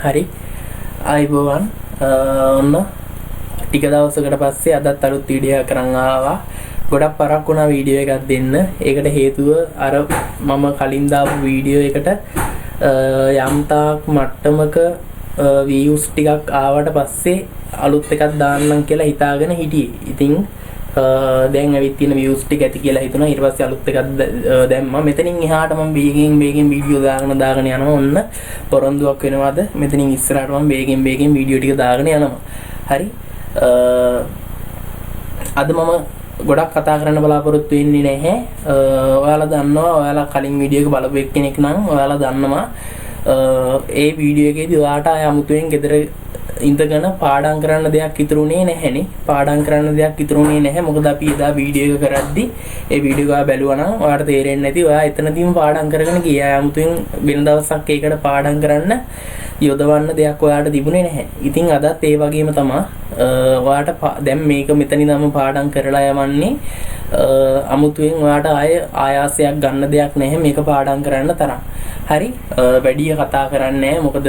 හරි ආයිබෝවන් ඔන්න ටික දවසකට පස්සේ අදත් අලුත් වීඩියෝ එකක් කරන් ආවා. ගොඩක් පරක් වුණා වීඩියෝ එකක් දෙන්න. ඒකට හේතුව අර මම කලින් දාපු වීඩියෝ එකට යම් තාක් මට්ටමක views ටිකක් ආවට පස්සේ අලුත් එකක් දාන්නම් කියලා හිතාගෙන හිටියේ. ඉතින් දැන් ඇවිත් තියෙන views ටික ඇති කියලා හිතුණා. ඊට පස්සේ අලුත් එකක් දැම්මා. මෙතනින් එහාට මම වේගෙන් වීඩියෝ දාගෙන යනවා. ඔන්න පොරොන්දුවක් වෙනවාද? මෙතනින් ඉස්සරහට මම වේගෙන් වීඩියෝ ටික දාගෙන යනවා. හරි. අද මම ගොඩක් කතා කරන්න බලාපොරොත්තු වෙන්නේ නැහැ. ඔයාලා දන්නවා, ඔයාලා කලින් වීඩියෝ එක බලපු එක්කෙනෙක් නම් ඔයාලා දන්නවා ඒ වීඩියෝ එකේදී ඔයාට ආය අමුතුවෙන් ගෙදර ඉඳගෙන පාඩම් කරන්න දෙයක් ඉතුරුනේ නැහැනේ. පාඩම් කරන්න දෙයක් ඉතුරුනේ නැහැ. මොකද අපි එදා වීඩියෝ එක කරද්දි ඒ වීඩියෝ එක බැලුවා නම් ඔයාලට තේරෙන්නේ නැති. ඔයා එතනදීම පාඩම් කරගෙන ගියා. අමුතුවෙන් වෙන දවසක් ඒකට පාඩම් කරන්න යොදවන්න දෙයක් ඔයාලට තිබුණේ නැහැ. ඉතින් අදත් ඒ වගේම තමයි ඔයාට දැන් මේක මෙතනින්ම පාඩම් කරලා යවන්නේ. අමුතුවෙන් ඔයාට ආයාසයක් ගන්න දෙයක් නැහැ මේක පාඩම් කරන්න තරම්. හරි. වැඩි කතා කරන්නේ නැහැ. මොකද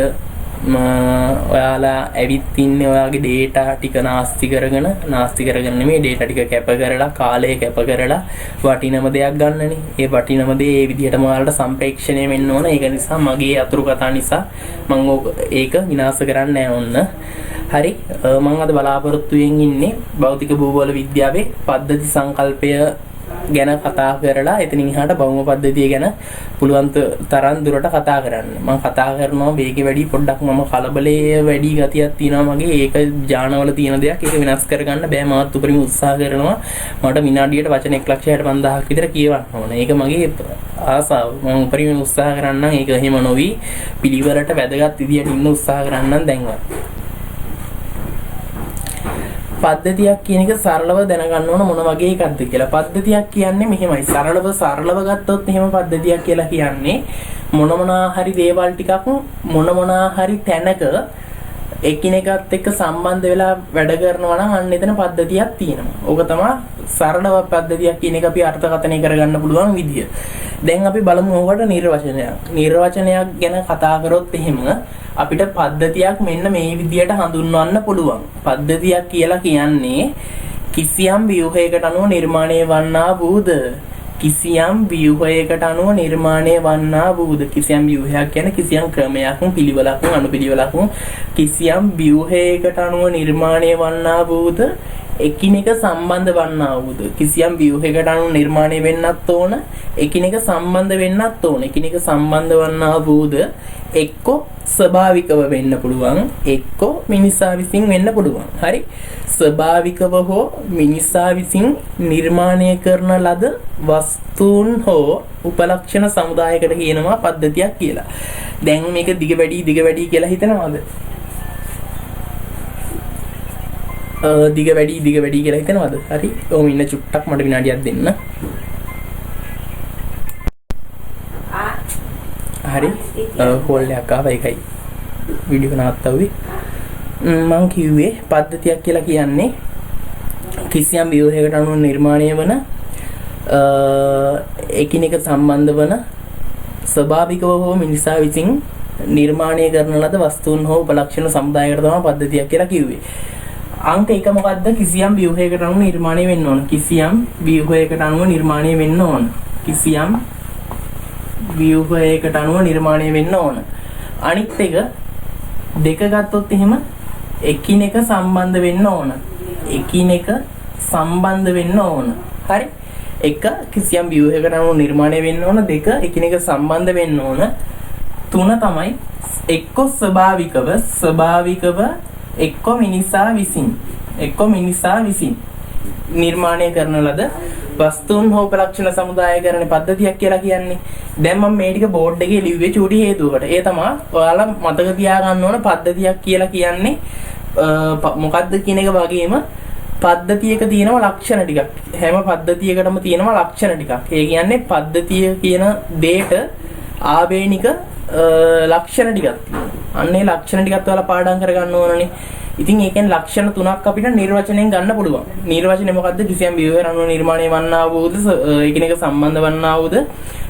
ඔයාලා ඇවිත් ඉන්නේ ඔයාගේ data ටික නාස්ති කරගෙන නෙමෙයි data ටික කැප කරලා කාලය කැප කරලා වටිනම දෙයක් ගන්නනේ. ඒ වටිනම දේ ඒ විදිහටම ඔයාලට සම්ප්‍රේක්ෂණය වෙන්න ඕන. ඒක නිසා මගේ අතුරු කතා නිසා මම ඒක විනාශ කරන්නේ නැහැ ඔන්න. හරි. මම අද බලාපොරොත්තු වෙමින් ඉන්නේ භෞතික භූගෝල විද්‍යාවේ පද්ධති සංකල්පය ගැන කතා කරලා එතනින් එහාට භෞම පද්ධතිය ගැන පුළුවන් තරම් දුරට කතා කරන්න. මම කතා කරනවා වේගෙ වැඩි පොඩ්ඩක් මම කලබලයේ වැඩි ගතියක් තියෙනවා මගේ. ඒක ජානවල තියෙන දෙයක්. ඒක වෙනස් කරගන්න බෑ. මාත් උපරිම උත්සාහ කරනවා. මට විනාඩියට වචන 1,65,000ක් විතර කියවන්න ඕන. ඒක මගේ ආසාව. මම උපරිම උත්සාහ කරන්නම් ඒක එහෙම නොවි පිළිවෙලට වැදගත් විදියට ඉන්න උත්සාහ කරන්නම් දැන්වත්. පද්ධතියක් කියන එක සරලව දැනගන්න ඕන මොන වගේ එකක්ද කියලා. පද්ධතියක් කියන්නේ මෙහෙමයි. සරලව ගත්තොත් එහෙම පද්ධතියක් කියලා කියන්නේ මොනවා හරි දේවල් ටිකක් මොනවා හරි තැනක එකිනෙකත් එක්ක සම්බන්ධ වෙලා වැඩ කරනවා නම් අන්න එතන පද්ධතියක් තියෙනවා. ඕක තමයි සරලව පද්ධතියක් කියන එක අපි අර්ථකථනය කරගන්න පුළුවන් විදිය. දැන් අපි බලමු ඕකට නිර්වචනයක් ගැන කතා කරොත් එහෙම අපිට පද්ධතියක් මෙන්න මේ විදියට හඳුන්වන්න පුළුවන්. පද්ධතියක් කියලා කියන්නේ කිසියම් ව්‍යුහයකට අනුව නිර්මාණය වන්නා වූද කිසියම් ව්‍යුහයකට අනුව නිර්මාණය වන්නා වූද කිසියම් ව්‍යුහයක් කියන්නේ කිසියම් ක්‍රමයක් පිළිවෙලක් අනුපිළිවෙලක් කිසියම් ව්‍යුහයකට අනුව නිර්මාණය වන්නා වූද එකිනෙක සම්බන්ධ වන්නා වූද කිසියම් ව්‍යුහයකට අනුව නිර්මාණය වෙන්නත් ඕන එකිනෙක සම්බන්ධ වෙන්නත් ඕන එකිනෙක සම්බන්ධ වන්නා වූද එක්කෝ ස්වභාවිකව වෙන්න පුළුවන් එක්කෝ මිනිසා විසින් වෙන්න පුළුවන්. හරි. ස්වභාවිකව හෝ මිනිසා විසින් නිර්මාණය කරන ලද වස්තුන් හෝ උපලක්ෂණ සමුදායකට කියනවා පද්ධතියක් කියලා. දැන් මේක දිග වැඩි කියලා හිතනවද? දිග වැඩි කියලා හිතනවද? හරි. ඔහොම ඉන්න චුට්ටක් මට විනාඩියක් දෙන්න. හරි. හෝල්ඩ් එකක් ආවා ඒකයි වීඩියෝ නවත්තවුවේ. මම කිව්වේ පද්ධතියක් කියලා කියන්නේ කිසියම් ව්‍යුහයකට අනුව නිර්මාණය වන එකිනෙක සම්බන්ධ වන ස්වභාවිකව හෝ මිනිසා විසින් නිර්මාණය කරන ලද වස්තුන් හෝ උපලක්ෂණ සමුදායකට තමයි පද්ධතියක් කියලා කිව්වේ. අංක 1 මොකද්ද? කිසියම් ව්‍යුහයකට අනුව නිර්මාණය වෙන්න ඕන. කිසියම් ව්‍යුහයකට අනුව නිර්මාණය වෙන්න ඕන. කිසියම් ව්‍යුහයකට අනුව නිර්මාණය වෙන්න ඕන. අනිත් එක දෙක ගත්තොත් එහෙම එකිනෙක සම්බන්ධ වෙන්න ඕන. එකිනෙක සම්බන්ධ වෙන්න ඕන. හරි. එක කිසියම් ව්‍යුහයකට අනුව නිර්මාණය වෙන්න ඕන. දෙක එකිනෙක සම්බන්ධ වෙන්න ඕන. තුන තමයි එක්ක ස්වභාවිකව එක්ක මිනිසා විසින් නිර්මාණය කරන ලද වස්තුන් හෝ උපලක්ෂණ සමුදාය කරන පද්ධතියක් කියලා කියන්නේ. දැන් මම මේ ටික බෝඩ් එකේ ලිව්වේ චූටි හේතුවකට. ඒ තමයි ඔයාලා මතක තියාගන්න ඕන පද්ධතියක් කියලා කියන්නේ මොකද්ද කියන එක වගේම පද්ධතියක තියෙනවා ලක්ෂණ ටිකක්. හැම පද්ධතියකටම තියෙනවා ලක්ෂණ ටිකක්. ඒ කියන්නේ පද්ධතිය කියන දෙයට ආවේනික ලක්ෂණ ටිකක් තියෙනවා. අන්නේ ලක්ෂණ ටිකත් ඔයාලා පාඩම් කරගන්න ඕනනේ. ඉතින් ඒකෙන් ලක්ෂණ තුනක් අපිට නිර්වචනයෙන් ගන්න පුළුවන්. නිර්වචනේ මොකද්ද? කිසියම් ව්‍යුහයකට අනුව නිර්මාණය වන්නා වූද එකිනෙක සම්බන්ධ වන්නා වූද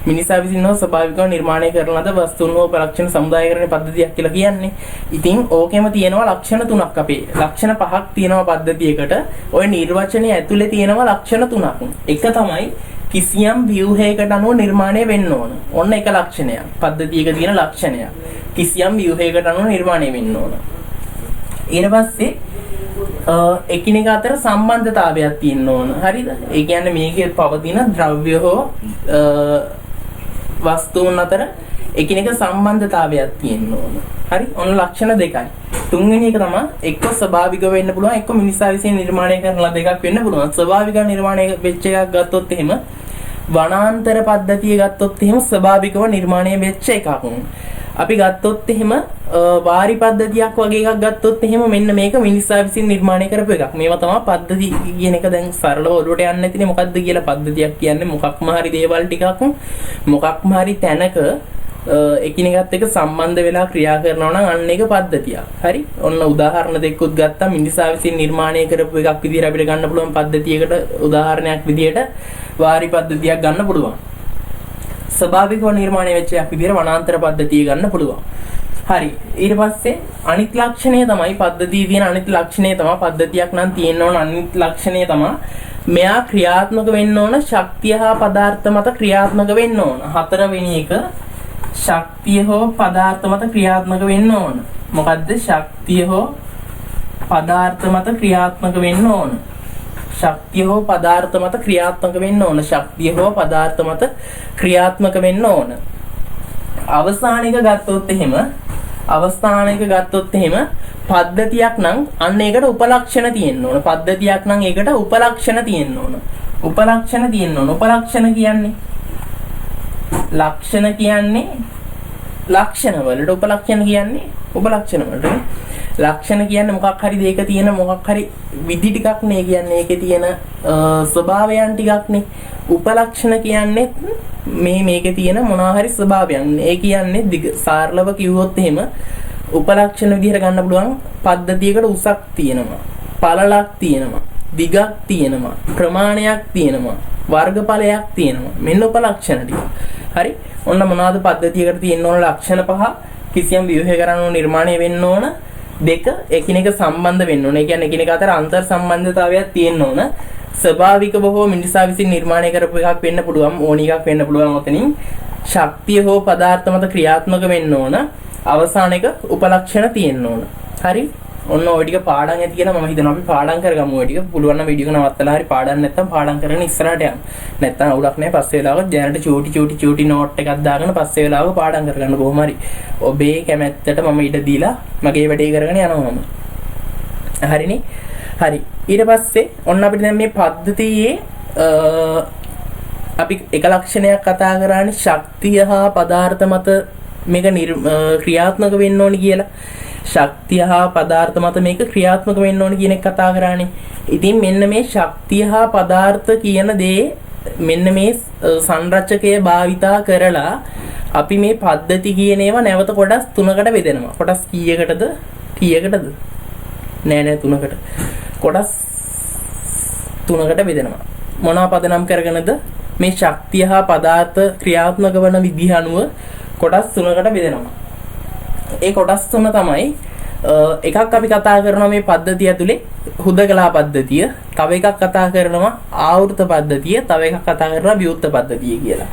මිනිසා විසින් ස්වභාවිකව නිර්මාණය කරන ලද වස්තුන් හෝ උපලක්ෂණ සමුදායකරණ පද්ධතියක් කියලා කියන්නේ. ඉතින් ඕකෙම තියෙනවා ලක්ෂණ තුනක් අපේ. ලක්ෂණ පහක් තියෙනවා පද්ධතියකට. ওই නිර්වචනයේ ඇතුලේ තියෙනවා ලක්ෂණ තුනක්. එක තමයි කිසියම් ව්‍යුහයකට අනුව නිර්මාණය වෙන්න ඕන. ඔන්න එක ලක්ෂණයක්. පද්ධතියක තියෙන ලක්ෂණයක්. කිසියම් ව්‍යුහයකට අනුව නිර්මාණය වෙන්න ඕන. ඊට පස්සේ එකිනෙක අතර සම්බන්ධතාවයක් තියෙන්න ඕන. හරිද? ඒ කියන්නේ මේකේ පවතින ද්‍රව්‍ය හෝ වස්තුන් අතර එකිනෙක සම්බන්ධතාවයක් තියෙන්න ඕන. හරි? ඔන්න ලක්ෂණ දෙකයි. තුන්වෙනි එක තමයි එක්ක ස්වභාවික වෙන්න පුළුවන්, එක්ක මිනිසා විසින් නිර්මාණය කරන ලද එකක් වෙන්න පුළුවන්. ස්වභාවික නිර්මාණය වෙච්ච එකක් ගත්තොත් එහෙම වනාන්තර පද්ධතිය ගත්තොත් එහෙම ස්වභාවිකව නිර්මාණය වෙච්ච එකක්. අපි ගත්තොත් එහෙම වාරි පද්ධතියක් වගේ එකක් ගත්තොත් එහෙම මෙන්න මේක මිනිසා විසින් නිර්මාණය කරපු එකක්. මේවා තමයි පද්ධති කියන එක. දැන් සරලව ඔළුවට යන්නේ නැතිනේ මොකද්ද කියලා. පද්ධතියක් කියන්නේ මොකක්ම හරි දේවල් ටිකක් මොකක්ම හරි තැනක එකිනෙකත් එක්ක සම්බන්ධ වෙලා ක්‍රියා කරනවා නම් අන්න ඒක පද්ධතියක්. හරි? ඔන්න උදාහරණ දෙකකුත් ගත්තා. මිනිසා විසින් නිර්මාණය කරපු එකක් විදිහට අපිට ගන්න පුළුවන් පද්ධතියකට උදාහරණයක් විදිහට වාරි පද්ධතියක් ගන්න පුළුවන්. ස්වභාවිකව නිර්මාණය වෙච්ච එකක් විදිහට වනාන්තර පද්ධතිය ගන්න පුළුවන්. හරි. ඊට පස්සේ අනිත් ලක්ෂණය තමයි පද්ධතියේ තියෙන අනිත් ලක්ෂණය තමයි පද්ධතියක් නම් තියෙන්න ඕන අනිත් ලක්ෂණය තමයි මෙයා ක්‍රියාත්මක වෙන්න ඕන ශක්තිය හා පදාර්ථ මත ක්‍රියාත්මක වෙන්න ඕන. හතරවෙනි එක ශක්තිය හෝ පදාර්ථ මත ක්‍රියාත්මක වෙන්න ඕන. මොකද්ද? ශක්තිය හෝ පදාර්ථ මත ක්‍රියාත්මක වෙන්න ඕන. ශක්තිය හෝ පදාර්ථ මත ක්‍රියාත්මක වෙන්න ඕන. ශක්තිය හෝ පදාර්ථ මත ක්‍රියාත්මක වෙන්න ඕන. අවස්ථානික ගත්තොත් එහෙම පද්ධතියක් නම් අන්න ඒකට උපලක්ෂණ තියෙන්න ඕන. පද්ධතියක් නම් ඒකට උපලක්ෂණ තියෙන්න ඕන. උපලක්ෂණ තියෙන්න ඕන. උපලක්ෂණ කියන්නේ ලක්ෂණ කියන්නේ ලක්ෂණ වලට, උපලක්ෂණ කියන්නේ උපලක්ෂණ වලට. ලක්ෂණ කියන්නේ මොකක් හරි දෙයක තියෙන මොකක් හරි විදි ටිකක් නේ කියන්නේ. ඒකේ තියෙන ස්වභාවයන් ටිකක් නේ. උපලක්ෂණ කියන්නේ මේකේ තියෙන මොනවා හරි ස්වභාවයන්. ඒ කියන්නේ සාරලව කිව්වොත් එහෙම උපලක්ෂණ විදිහට ගන්න පුළුවන් පද්ධතියකට උසක් තියෙනවා, පළලක් තියෙනවා, දිගක් තියෙනවා, ප්‍රමාණයක් තියෙනවා, වර්ගඵලයක් තියෙනවා. මෙන්න උපලක්ෂණ ටික. හරි? ඔන්න මොනවාද පද්ධතියකට තියෙන්න ඕන ලක්ෂණ පහ? කිසියම් ව්‍යුහයකට අනුව නිර්මාණය වෙන්න ඕන. දෙක එකිනෙක සම්බන්ධ වෙන්න ඕන. ඒ කියන්නේ එකිනෙක අතර අන්තර් සම්බන්ධතාවයක් තියෙන්න ඕන. ස්වභාවිකව හෝ මිනිසා විසින් නිර්මාණය කරපු එකක් වෙන්න පුළුවන්, ඕනි එකක් වෙන්න පුළුවන්. ඔතනින් ශක්තිය හෝ පදාර්ථ මත ක්‍රියාත්මක වෙන්න ඕන. අවසාන එක උපලක්ෂණ තියෙන්න ඕන. හරි? ඔන්න ඔය ටික පාඩම් ඇති කියලා මම හිතනවා අපි පාඩම් කරගමු. ඔය ටික පුළුවන් නම් වීඩියෝ එක නවත්තලා හරි පාඩම් නැත්තම් පාඩම් කරගෙන ඉස්සරහට යන්න. නැත්තම් අවුලක් නැහැ. පස්සේ වෙලාවක දැනට චූටි නෝට් එකක් දාගෙන පස්සේ වෙලාවක පාඩම් කරගන්න කොහොම හරි. ඔබේ කැමැත්තට මම ඉඩ දීලා මගේ වැඩේ කරගෙන යනවා මම. හරිනේ? හරි. ඊට පස්සේ ඔන්න අපිට දැන් මේ පද්ධතියේ අපි එක ලක්ෂණයක් කතා කරානේ ශක්තිය හා පදාර්ථ මත මේක ක්‍රියාත්මක වෙන්න ඕනි කියලා. ශක්තිය හා පදාර්ථ මත මේක ක්‍රියාත්මක වෙන්න ඕනි කියන එක කතා කරානේ. ඉතින් මෙන්න මේ ශක්තිය හා පදාර්ථ කියන දේ මෙන්න මේ සංරචකය භාවිතා කරලා අපි මේ පද්ධති කියන ඒවා නැවත කොටස් තුනකට බෙදෙනවා. කොටස් කීයකටද? නෑ තුනකට. කොටස් තුනකට බෙදෙනවා. මොනවා පදනම් කරගෙනද? මේ ශක්තිය හා පදාර්ථ ක්‍රියාත්මක වන විදිහ අනුව කොටස් තුනකට බෙදෙනවා. ඒ කොටස් තුන තමයි එකක් අපි කතා කරනවා මේ පද්ධතිය ඇතුලේ හුදකලා පද්ධතිය, තව එකක් කතා කරනවා ආවෘත පද්ධතිය, තව එකක් කතා කරනවා විවෘත පද්ධතිය කියලා.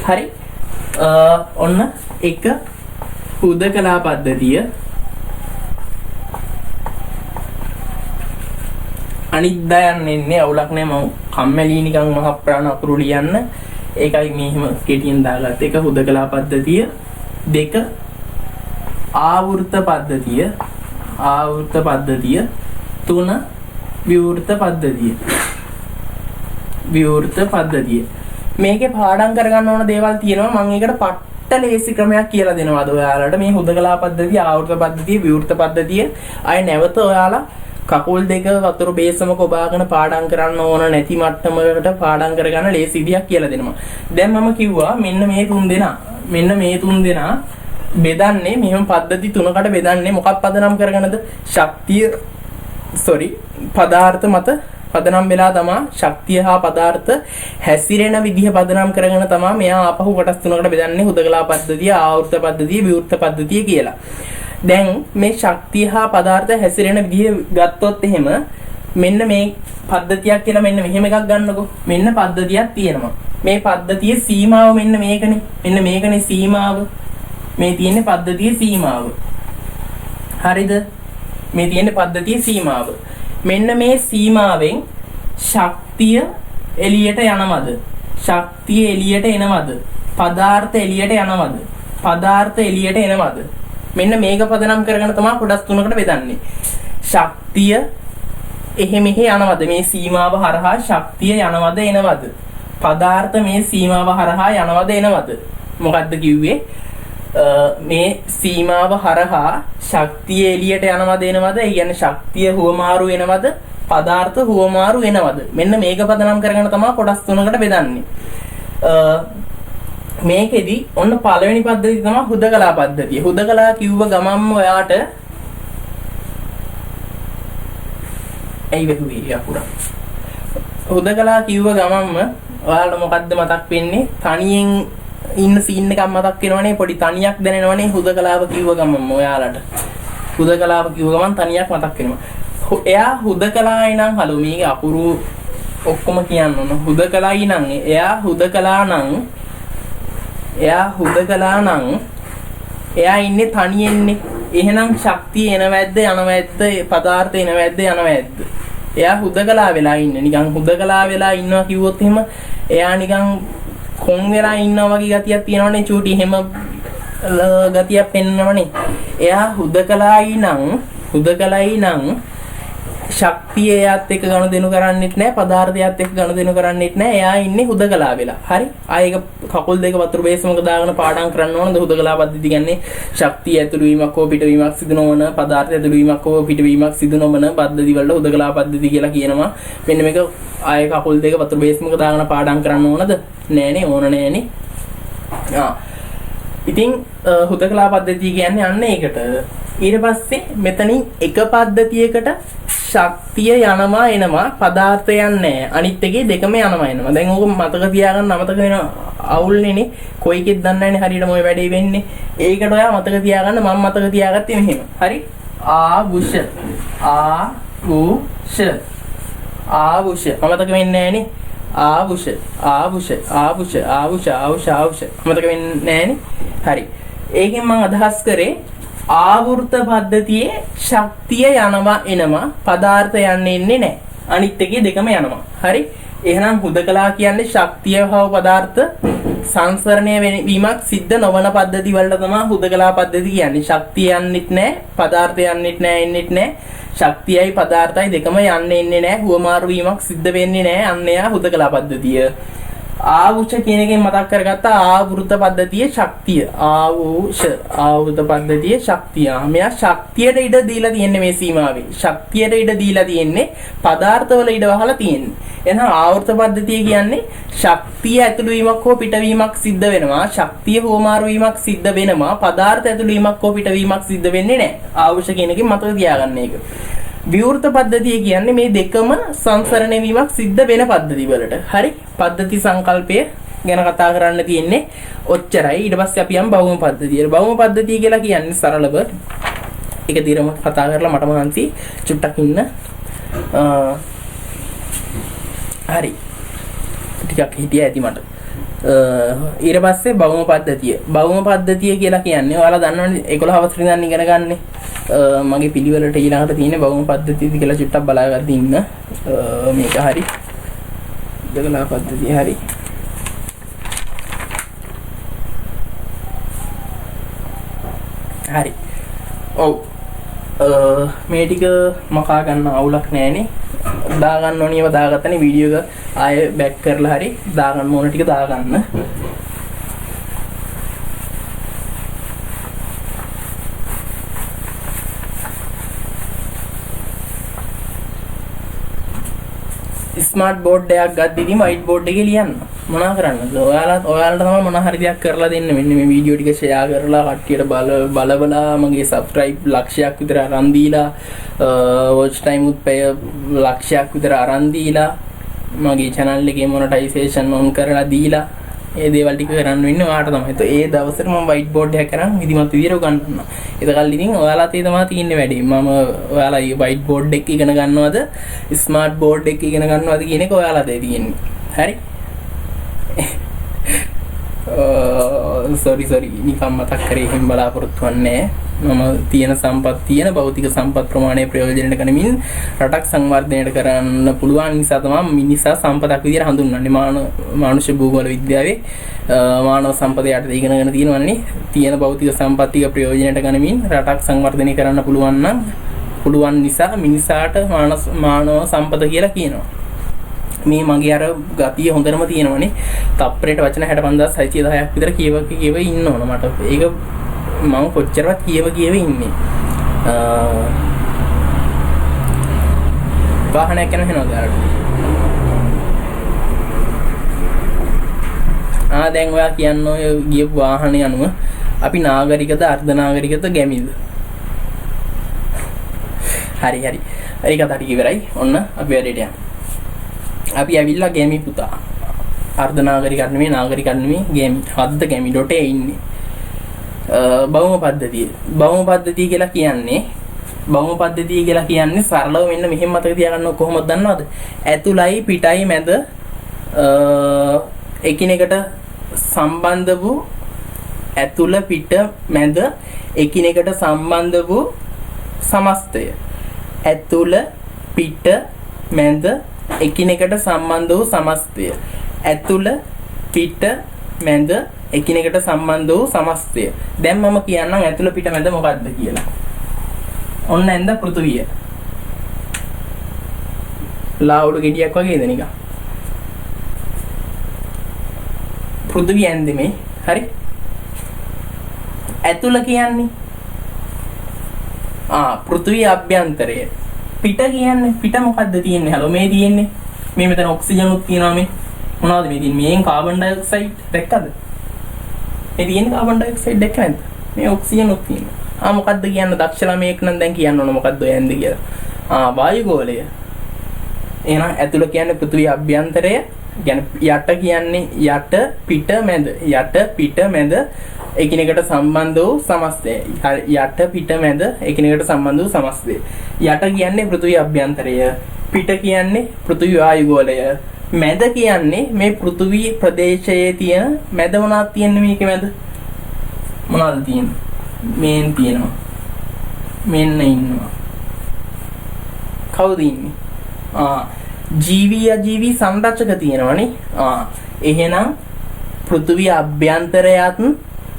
හරි? ඔන්න එක හුදකලා පද්ධතිය, අනිත් දයන් එන්නේ අවුලක් නෑ. මම කම්මැලි නිකන් මහ ප්‍රාණ අකුරු ලියන්න. ඒකයි මේ හිම කෙටියෙන් දාගත්ත. එක හුදකලා පද්ධතිය, දෙක ආවෘත පද්ධතිය, තුන විවෘත පද්ධතිය. මේකේ පාඩම් කරගන්න ඕන දේවල් තියෙනවා. මම ඒකට පට්ට ලේසි ක්‍රමයක් කියලා දෙනවා අද ඔයාලට. මේ හුදකලා පද්ධතිය, ආවෘත පද්ධතිය, විවෘත පද්ධතිය අය නැවත ඔයාලා කකුල් දෙක වතුර බේසම කොබාගෙන පාඩම් කරන්න ඕන නැති මට්ටමකට පාඩම් කරගන්න ලේසි විදියක් කියලා දෙනවා. දැන් මම කිව්වා මෙන්න මේ තුන් දෙනා බෙදන්නේ මෙහෙම පද්ධති තුනකට බෙදන්නේ මොකක් පදනම් කරගෙනද? පදාර්ථ මත පදනම් වෙලා තමයි ශක්තිය හා පදාර්ථ හැසිරෙන විදිහ පදනම් කරගෙන තමයි මෙයා ආපහු කොටස් තුනකට බෙදන්නේ හුදකලා පද්ධතිය, ආවෘත පද්ධතිය, විවෘත පද්ධතිය කියලා. දැන් මේ ශක්තිය හා පදාර්ථ හැසිරෙන විදිහ ගත්තොත් එහෙම මෙන්න මේ පද්ධතියක් කියලා මෙන්න මෙහෙම එකක් ගන්නකො. මෙන්න පද්ධතියක් තියෙනවා. මේ පද්ධතියේ සීමාව මෙන්න මේකනේ. මෙන්න මේකනේ සීමාව. මේ තියෙන්නේ පද්ධතියේ සීමාව. හරිද? මේ තියෙන්නේ පද්ධතියේ සීමාව. මෙන්න මේ සීමාවෙන් ශක්තිය එළියට යනවද? ශක්තිය එළියට එනවද? පදාර්ථ එළියට යනවද? පදාර්ථ එළියට එනවද? මෙන්න මේක පදනම් කරගෙන තමයි කොටස් තුනකට බෙදන්නේ. ශක්තිය එහෙ මෙහෙ යනවද? මේ සීමාව හරහා ශක්තිය යනවද එනවද? පදාර්ථ මේ සීමාව හරහා යනවද එනවද? මොකද්ද කිව්වේ? මේ සීමාව හරහා ශක්තිය එළියට යනවද එනවද? ඒ කියන්නේ ශක්තිය හුවමාරු වෙනවද? පදාර්ථ හුවමාරු වෙනවද? මෙන්න මේක පදනම් කරගෙන තමයි කොටස් තුනකට බෙදන්නේ. මේකෙදි ඔන්න පළවෙනි පද්ධතිය තමයි හුදකලා පද්ධතිය. හුදකලා කිව්ව ගමන්ම ඔයාට ඇයි වෙහුවේ අකුරා. හුදකලා කිව්ව ගමන්ම ඔයාලට මොකද්ද මතක් වෙන්නේ? තනියෙන් ඉන්න සීන් එකක් මතක් වෙනවනේ, පොඩි තනියක් දැනෙනවනේ හුදකලාව කිව්ව ගමන්ම ඔයාලට. හුදකලාව කිව්ව ගමන් තනියක් මතක් වෙනවා. එයා හුදකලායි නම් හලෝ මේක අකුරු ඔක්කොම කියන්න ඕන. හුදකලායි නම් එයා හුදකලා නම් එයා ඉන්නේ තනියෙන්නේ. එහෙනම් ශක්තිය එනවැද්ද යනවැද්ද? පදාර්ථ එනවැද්ද යනවැද්ද? එයා හුදකලා වෙලා ඉන්නේ. නිකන් හුදකලා වෙලා ඉන්නවා කිව්වොත් එහෙම එයා නිකන් කොන් වෙලා ඉන්නවා වගේ ගතියක් තියෙනවනේ චූටි. එහෙම ගතියක් පෙන්නනවනේ. එයා හුදකලායි නම් ශක්තිය එයාත් එක්ක ගනුදෙනු කරන්නේත් නැහැ, පදාර්ථයත් එක්ක ගනුදෙනු කරන්නේත් නැහැ. එයා ඉන්නේ හුදකලා වෙලා. හරි? ආයෙක කකුල් දෙක වතුර බේසමක දාගෙන පාඩම් කරන්න ඕනද? හුදකලා පද්ධතිය කියන්නේ ශක්තිය ඇතුළු වීමක් හෝ පිටවීමක් සිදු නොවන, පදාර්ථ ඇතුළු වීමක් හෝ පිටවීමක් සිදු නොවන පද්ධති වලට හුදකලා පද්ධතිය කියලා කියනවා. මෙන්න මේක ආයෙ කකුල් දෙක වතුර බේසමක දාගෙන පාඩම් කරන්න ඕනද? නෑනේ, ඕන නෑනේ. ඉතින් හුදකලා පද්ධතිය කියන්නේ අන්න ඒකට. ඊට පස්සේ මෙතනින් එක පද්ධතියකට ශක්තිය යනවා එනවා, පදාර්ථයන් නැහැ. අනිත් එකේ දෙකම යනවා එනවා. දැන් ඕක මතක තියාගන්න අමතක වෙන අවුල්නේනේ. කොයිකෙත් දන්නේ නැහැනේ හරියටම ඔය වැඩේ වෙන්නේ. ඒකට ඔයා මතක තියාගන්න. මම මතක තියාගත්තේ මෙහෙම. හරි? ආවුෂ. මතක වෙන්නේ නැහැනේ. ආවුෂ. මතක වෙන්නේ නැහැනේ. හරි. ඒකෙන් මම අදහස් කරේ ආවෘත පද්ධතියේ ශක්තිය යනවා එනවා, පදාර්ථ යන්නේ නැහැ. අනිත් එකේ දෙකම යනවා. හරි? එහෙනම් හුදකලා කියන්නේ ශක්තිය හා පදාර්ථ සංසරණය වීමක් සිද්ධ නොවන පද්ධති වලට තමයි හුදකලා පද්ධතිය කියන්නේ. ශක්තිය යන්නෙත් නැහැ, පදාර්ථ යන්නෙත් නැහැ, එන්නෙත් නැහැ. ශක්තියයි පදාර්ථයයි දෙකම යන්නේ එන්නේ නැහැ. හුවමාරු වීමක් සිද්ධ වෙන්නේ නැහැ. අන්න එයා හුදකලා පද්ධතිය. ආවුෂ කියන එකෙන් මතක් කරගත්තා ආවෘත පද්ධතියේ ශක්තිය. ආවෘත පද්ධතියේ ශක්තිය. මෙයා ශක්තියට ඉඩ දීලා තියෙන්නේ මේ සීමාවේ. ශක්තියට ඉඩ දීලා තියෙන්නේ, පදාර්ථවල ඉඩ වහලා තියෙන්නේ. එහෙනම් ආවෘත පද්ධතිය කියන්නේ ශක්තිය ඇතුළු වීමක් හෝ පිටවීමක් සිද්ධ වෙනවා. ශක්තිය හුවමාරු වීමක් සිද්ධ වෙනවා. පදාර්ථ ඇතුළු වීමක් හෝ පිටවීමක් සිද්ධ වෙන්නේ නැහැ. ආවුෂ කියන එකෙන් මතක තියාගන්න ඒක. විවෘත පද්ධතිය කියන්නේ මේ දෙකම සංසරණය වීමක් සිද්ධ වෙන පද්ධති වලට. හරි? පද්ධති සංකල්පය ගැන කතා කරන්න තියෙන්නේ ඔච්චරයි. ඊට පස්සේ අපි යමු භෞම පද්ධතියට. භෞම පද්ධතිය කියලා කියන්නේ සරලව එක දිරම කතා කරලා මට මහන්සි චුට්ටක් ඉන්න. හරි. ටිකක් හිටියා ඇති මට. ඊට පස්සේ භෞම පද්ධතිය. භෞම පද්ධතිය කියලා කියන්නේ ඔයාලා දන්නවනේ 11 වසරේ ඉඳන් ඉගෙන ගන්න. මගේ පිළිවෙලට ඊළඟට තියෙන භෞම පද්ධතියද කියලා චුට්ටක් බලාගන්න ඉන්න. මේක හරි. හුදකලා පද්ධතිය හරි. හරි. ඔව්. මේ ටික මකා ගන්න අවුලක් නෑනේ. දාගන්න ඕනියව දාගත්තනේ වීඩියෝ එක ආයෙ බෑක් කරලා හරි දාගන්න ඕන ටික දාගන්න. ස්මාර්ට් බෝඩ් එකක් ගද්දිදී වයිට් බෝඩ් එකේ ලියන්න. මොනා කරන්නද? ඔයාලට තමයි මොන හරි දෙයක් කරලා දෙන්න. මෙන්න මේ වීඩියෝ ටික ෂෙයා කරලා කට්ටියට බලබලා මගේ සබ්ස්ක්‍රයිබ් ලක්ෂයක් විතර අරන් දීලා වොච් ටයිම් උත් පැය ලක්ෂයක් විතර අරන් දීලා මගේ channel එකේ මොනටයිසේෂන් ඔන් කරලා දීලා ඒ දේවල් ටික කරන්න වෙන්නේ ඔයාට තමයි. ඒ දවසට මම white board එකක් කරන් විධිමත් විදියට උගන්වනවා. ඒකල් ඉතින් ඔයාලට ඒ තමයි තියෙන්නේ වැඩේ. මම ඔයාලා මේ white board එක ඉගෙන ගන්නවද smart board එක ඉගෙන ගන්නවද කියන එක ඔයාලට තියෙන්නේ. හරි? sorry නිකම් මතක් කරේ එහෙම බලාපොරොත්තු වෙන්නේ මම තියෙන සම්පත් තියෙන භෞතික සම්පත් ප්‍රමාණය ප්‍රයෝජනයට ගනිමින් රටක් සංවර්ධනයට කරන්න පුළුවන් නිසා තමයි මිනිසා සම්පතක් විදියට හඳුන්වන්නේ මානුෂ්‍ය භූගෝල විද්‍යාවේ මානව සම්පදයට ඉගෙනගෙන තියෙනවනේ තියෙන භෞතික සම්පත් ටික ප්‍රයෝජනයට ගනිමින් රටක් සංවර්ධනය කරන්න පුළුවන් නිසා මිනිසාට මානව සම්පත කියලා කියනවා මේ මගේ අර ගතිය හොඳටම තියෙනවනේ තප්පරයට වචන 65610ක් විතර කියව ඉන්න ඕන මට ඒක මම කොච්චරවත් කියව ඉන්නේ වාහනයක් යන වෙනවද ආරට දැන් ඔයා කියන්න ඔය ගියපු වාහනේ අනුව අපි නාගරිකද අර්ධ නාගරිකද ගැමිද හරි ඒකත් හරි ඉවරයි ඔන්න අපි වැඩේට යමු අපි ඇවිල්ලා ගැමි පුතා අර්ධ නාගරිකයන් නෙමෙයි නාගරිකයන් නෙමෙයි ගැමි හද්ද ගැමි ඩොටේ ඉන්නේ බහුම පද්ධතිය කියලා කියන්නේ සරලව මෙන්න මෙහෙම මතක තියාගන්න කොහොමද දන්නවද ඇතුළයි පිටයි මැද එකිනෙකට සම්බන්ධ වූ ඇතුළ පිට මැද එකිනෙකට සම්බන්ධ වූ සමස්තය ඇතුළ පිට මැද එකිනෙකට සම්බන්ධ වූ සමස්තය ඇතුළ පිට මැද එකිනෙකට සම්බන්ධ වූ සමස්තය දැන් මම කියන්නම් ඇතුළ පිට මැද මොකක්ද කියලා ඔන්න ඇඳ පෘථුවිය ලාවුඩු ගෙඩියක් වගේද නිකන් පෘථුවිය ඇඳෙමේ හරි ඇතුළ කියන්නේ පෘථුවිය අභ්‍යන්තරය පිට කියන්නේ පිට මොකද්ද තියෙන්නේ හලෝ මේ තියෙන්නේ මේ මෙතන ඔක්සිජන් උත් තියෙනවා මේ මොනවද මේ තියෙන්නේ මේෙන් කාබන් ඩයොක්සයිඩ් දැක්කද මේ තියෙන්නේ කාබන් ඩයොක්සයිඩ් දැක්ක නැද්ද මේ ඔක්සිජන් උත් තියෙනවා මොකද්ද කියන්න දක්ෂ ළමයෙක් නම් දැන් කියන්න ඕන මොකද්ද ඔය ඇන්ද කියලා වායුගෝලය එහෙනම් ඇතුළ කියන්නේ පෘථිවි අභ්‍යන්තරය කියන්නේ යට කියන්නේ යට පිට මැද එකිනෙකට සම්බන්ධ වූ සමස්තය යට පිට මැද එකිනෙකට සම්බන්ධ වූ සමස්තය යට කියන්නේ පෘථිවි අභ්‍යන්තරය පිට කියන්නේ පෘථිවි වායුගෝලය මැද කියන්නේ මේ පෘථිවි ප්‍රදේශයේ තියෙන මැද මොනවද තියෙන්නේ මේකේ මැද මොනවද තියෙන්නේ මේන් තියෙනවා මෙන්න ඉන්නවා කවුද ඉන්නේ ජීවී අජීවී සංරචක තියෙනවනේ එහෙනම් පෘථිවි අභ්‍යන්තරයත්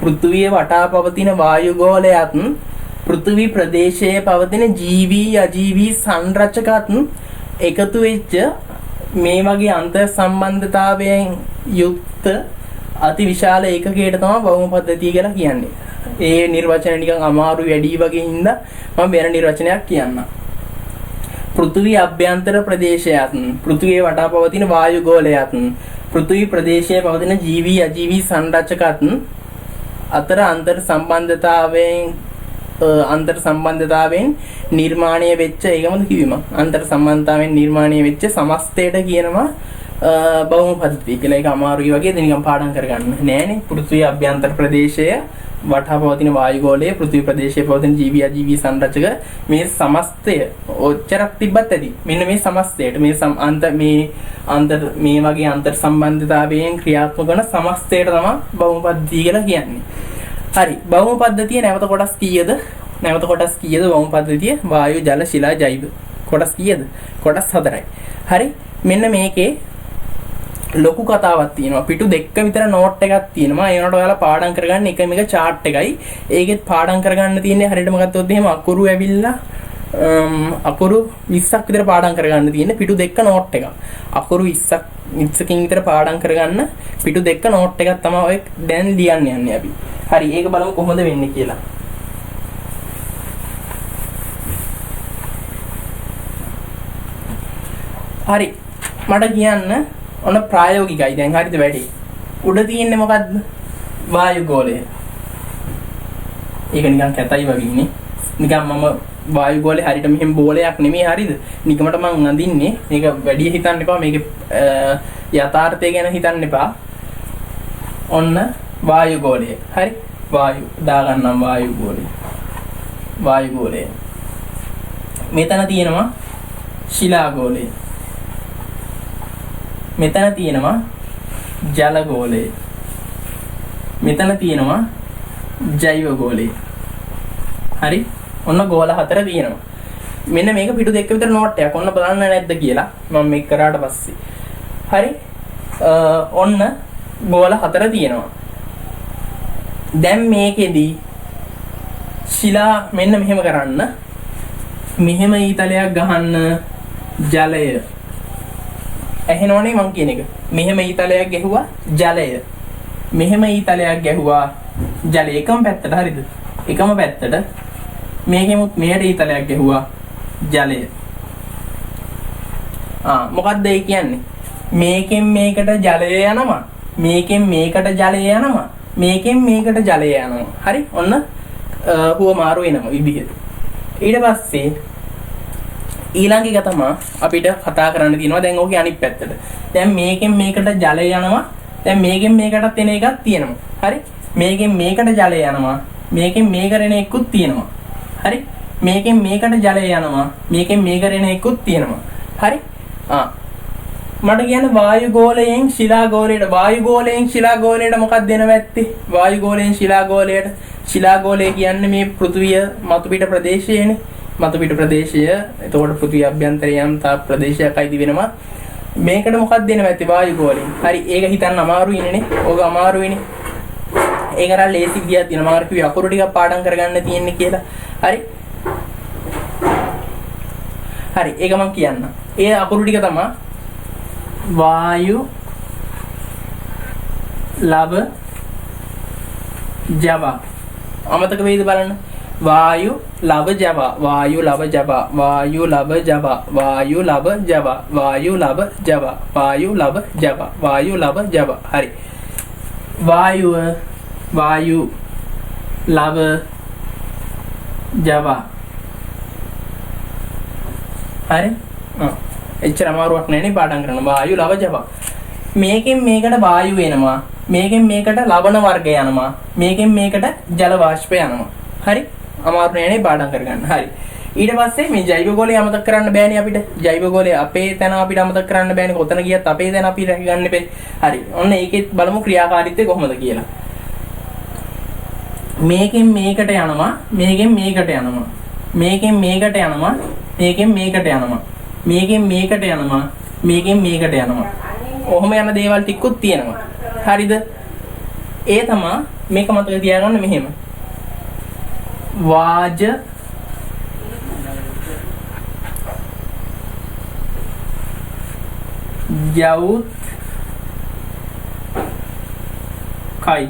පෘථිවිය වටා පවතින වායුගෝලයත් පෘථිවි ප්‍රදේශයේ පවතින ජීවී අජීවී සංරචකත් එකතු වෙච්ච මේ වගේ අන්තර් සම්බන්ධතාවයෙන් යුක්ත අතිවිශාල ඒකකයකට තමයි භෞම පද්ධතිය කියලා කියන්නේ. ඒ නිර්වචන නිකන් අමාරු වැඩි වගේ හින්දා මම වෙන නිර්වචනයක් කියන්නම්. පෘථිවි අභ්‍යන්තර ප්‍රදේශයත් පෘථිවිය වටා පවතින වායුගෝලයත් පෘථිවි ප්‍රදේශයේ පවතින ජීවී අජීවී සංරචකත් අතර අන්තර් සම්බන්ධතාවයෙන් නිර්මාණය වෙච්ච ඒකමද කිව්වම අන්තර් සම්බන්ධතාවයෙන් නිර්මාණය වෙච්ච සමස්තයට කියනවා භෞම පද්ධතිය කියලා. ඒක අමාරුයි වගේ නිකන් පාඩම් කරගන්න නෑනේ. පෘථිවි අභ්‍යන්තර ප්‍රදේශය වටා පවතින වායුගෝලය පෘථිවි ප්‍රදේශයේ පවතින ජීවී අජීවී සංරචක මේ සමස්තය ඔච්චරක් තිබ්බත් ඇති. මෙන්න මේ සමස්තයට මේ මේ වගේ අන්තර් සම්බන්ධතාවයෙන් ක්‍රියාත්මක වන සමස්තයට තමයි භෞම පද්ධතිය කියලා කියන්නේ. හරි භෞම පද්ධතිය නැවත කොටස් කීයද භෞම පද්ධතිය වායු ජල ශිලා ජෛව කොටස් කීයද කොටස් 4යි හරි මෙන්න මේකේ ලොකු කතාවක් තියෙනවා පිටු දෙකක විතර නෝට් එකක් තියෙනවා ඒනට ඔයාලා පාඩම් කරගන්න එක මේක chart එකයි ඒකෙත් පාඩම් කරගන්න තියෙන්නේ හරියටම ගත්තොත් එහෙම අකුරු ඇවිල්ලා අකුරු 20ක් විතර පාඩම් කරගන්න තියෙන්නේ පිටු දෙකක නෝට් එකක් අකුරු 20කින් විතර පාඩම් කරගන්න පිටු දෙකක නෝට් එකක් තමයි ඔය දැන් ලියන්න යන්නේ අපි හරි ඒක බලමු කොහොමද වෙන්නේ කියලා හරි මට කියන්න ඔන්න ප්‍රායෝගිකයි. දැන් හරිද වැඩි. උඩ තියෙන්නේ මොකද්ද? වායු ගෝලය. ඒක නිකන් කැතයි වගේ ඉන්නේ. නිකන් මම වායු ගෝලේ හරියට මෙහෙම බෝලයක් නෙමෙයි හරිද? නිකමට මං අඳින්නේ. මේක වැඩි හිතන්න එපා. මේකේ යථාර්ථය ගැන හිතන්න එපා. ඔන්න වායු ගෝලය. හරි? වායු දාගන්නම් වායු ගෝලය. වායු ගෝලය. මෙතන තියෙනවා ශිලා ගෝලය. මෙතන තියෙනවා ජල ගෝලය. මෙතන තියෙනවා ජෛව ගෝලය. හරි? ඔන්න ගෝල හතර තියෙනවා. මෙන්න මේක පිටු දෙක විතර නෝට් එකක්. ඔන්න බලන්න නැද්ද කියලා මම මේක කරාට පස්සේ. හරි? ඔන්න ගෝල හතර තියෙනවා. දැන් මේකෙදි ශිලා මෙන්න මෙහෙම කරන්න. මෙහෙම ඊතලයක් ගහන්න ජලය. ඇහෙනවනේ මං කියන එක. මෙහෙම ඊතලයක් ගැහුවා ජලය. මෙහෙම ඊතලයක් ගැහුවා ජලය. එකම පැත්තට හරිද? එකම පැත්තට මේකෙමුත් මෙහෙට ඊතලයක් ගැහුවා ජලය. මොකක්ද ඒ කියන්නේ? මේකෙන් මේකට ජලය යනවා. මේකෙන් මේකට ජලය යනවා. මේකෙන් මේකට ජලය යනවා. හරි? ඔන්න හුව මාරු වෙනවා විදිහට. ඊට පස්සේ ඊළඟ එක තමයි අපිට කතා කරන්න තියෙනවා දැන් ඕකේ අනිත් පැත්තට. දැන් මේකෙන් මේකට ජලය යනවා. දැන් මේකෙන් මේකටත් එන එකක් තියෙනවා. හරි? මේකෙන් මේකට ජලය යනවා. මේකෙන් මේකට එන එකකුත් තියෙනවා. හරි? මේකෙන් මේකට ජලය යනවා. මේකෙන් මේකට එන එකකුත් තියෙනවා. හරි? මට කියන්න වායු ගෝලයෙන් ශිලා ගෝලයට මොකක්ද දෙනව ඇත්තේ? වායු ගෝලයෙන් ශිලා ගෝලය කියන්නේ මේ පෘථිවිය මතුපිට ප්‍රදේශයනේ. මතුපිට ප්‍රදේශය. එතකොට පෘථිවිය අභ්‍යන්තරය යම් තා ප්‍රදේශයක් අයිති වෙනවා. මේකට මොකක්ද දෙනව ඇත්තේ වායු ගෝලයෙන්? හරි ඒක හිතන්න අමාරුයිනේ. ඕක අමාරුයිනේ. ඒක අර ලේසි විදියක් තියෙනවා. මම කිව්වේ අකුරු ටිකක් පාඩම් කරගන්න තියෙන්නේ කියලා. හරි? හරි ඒක මම කියන්න. ඒ අකුරු ටික තමයි වායු ලබ ජව. අමතක වෙයිද බලන්න. වායු ලබ ජව. වායු ලබ ජව. වායු ලබ ජව. වායු ලබ ජව. වායු ලබ ජව. වායු ලබ ජව. වායු ලබ ජව. හරි. වායු ලබ ජව. හරි? එච්චර අමාරුවක් නැනේ පාඩම් කරන්න. වායු ලබ ජව. මේකෙන් මේකට වායු වෙනවා. මේකෙන් මේකට ලවණ වර්ග යනවා. මේකෙන් මේකට ජල වාෂ්ප යනවා. හරි? අමාරු නැනේ පාඩම් කරගන්න. හරි. ඊට පස්සේ මේ ජෛව ගෝලය අමතක කරන්න බෑනේ අපිට. ජෛව ගෝලය අපේ තැන අපිට අමතක කරන්න බෑනේ. කොතන ගියත් අපේ තැන අපි රැකගන්න බෑ. හරි. ඔන්න ඒකෙත් බලමු ක්‍රියාකාරීත්වය කොහොමද කියලා. මේකෙන් මේකට යනවා. මේකෙන් මේකට යනවා. මේකෙන් මේකට යනවා. මේකෙන් මේකට යනවා. මේකෙන් මේකට යනවා. මේකෙන් මේකට යනවා. ඔහොම යන දේවල් ටිකකුත් තියෙනවා. හරිද? ඒ තමයි මේක මතක තියාගන්න මෙහෙම. වාජ යවුත් කයි.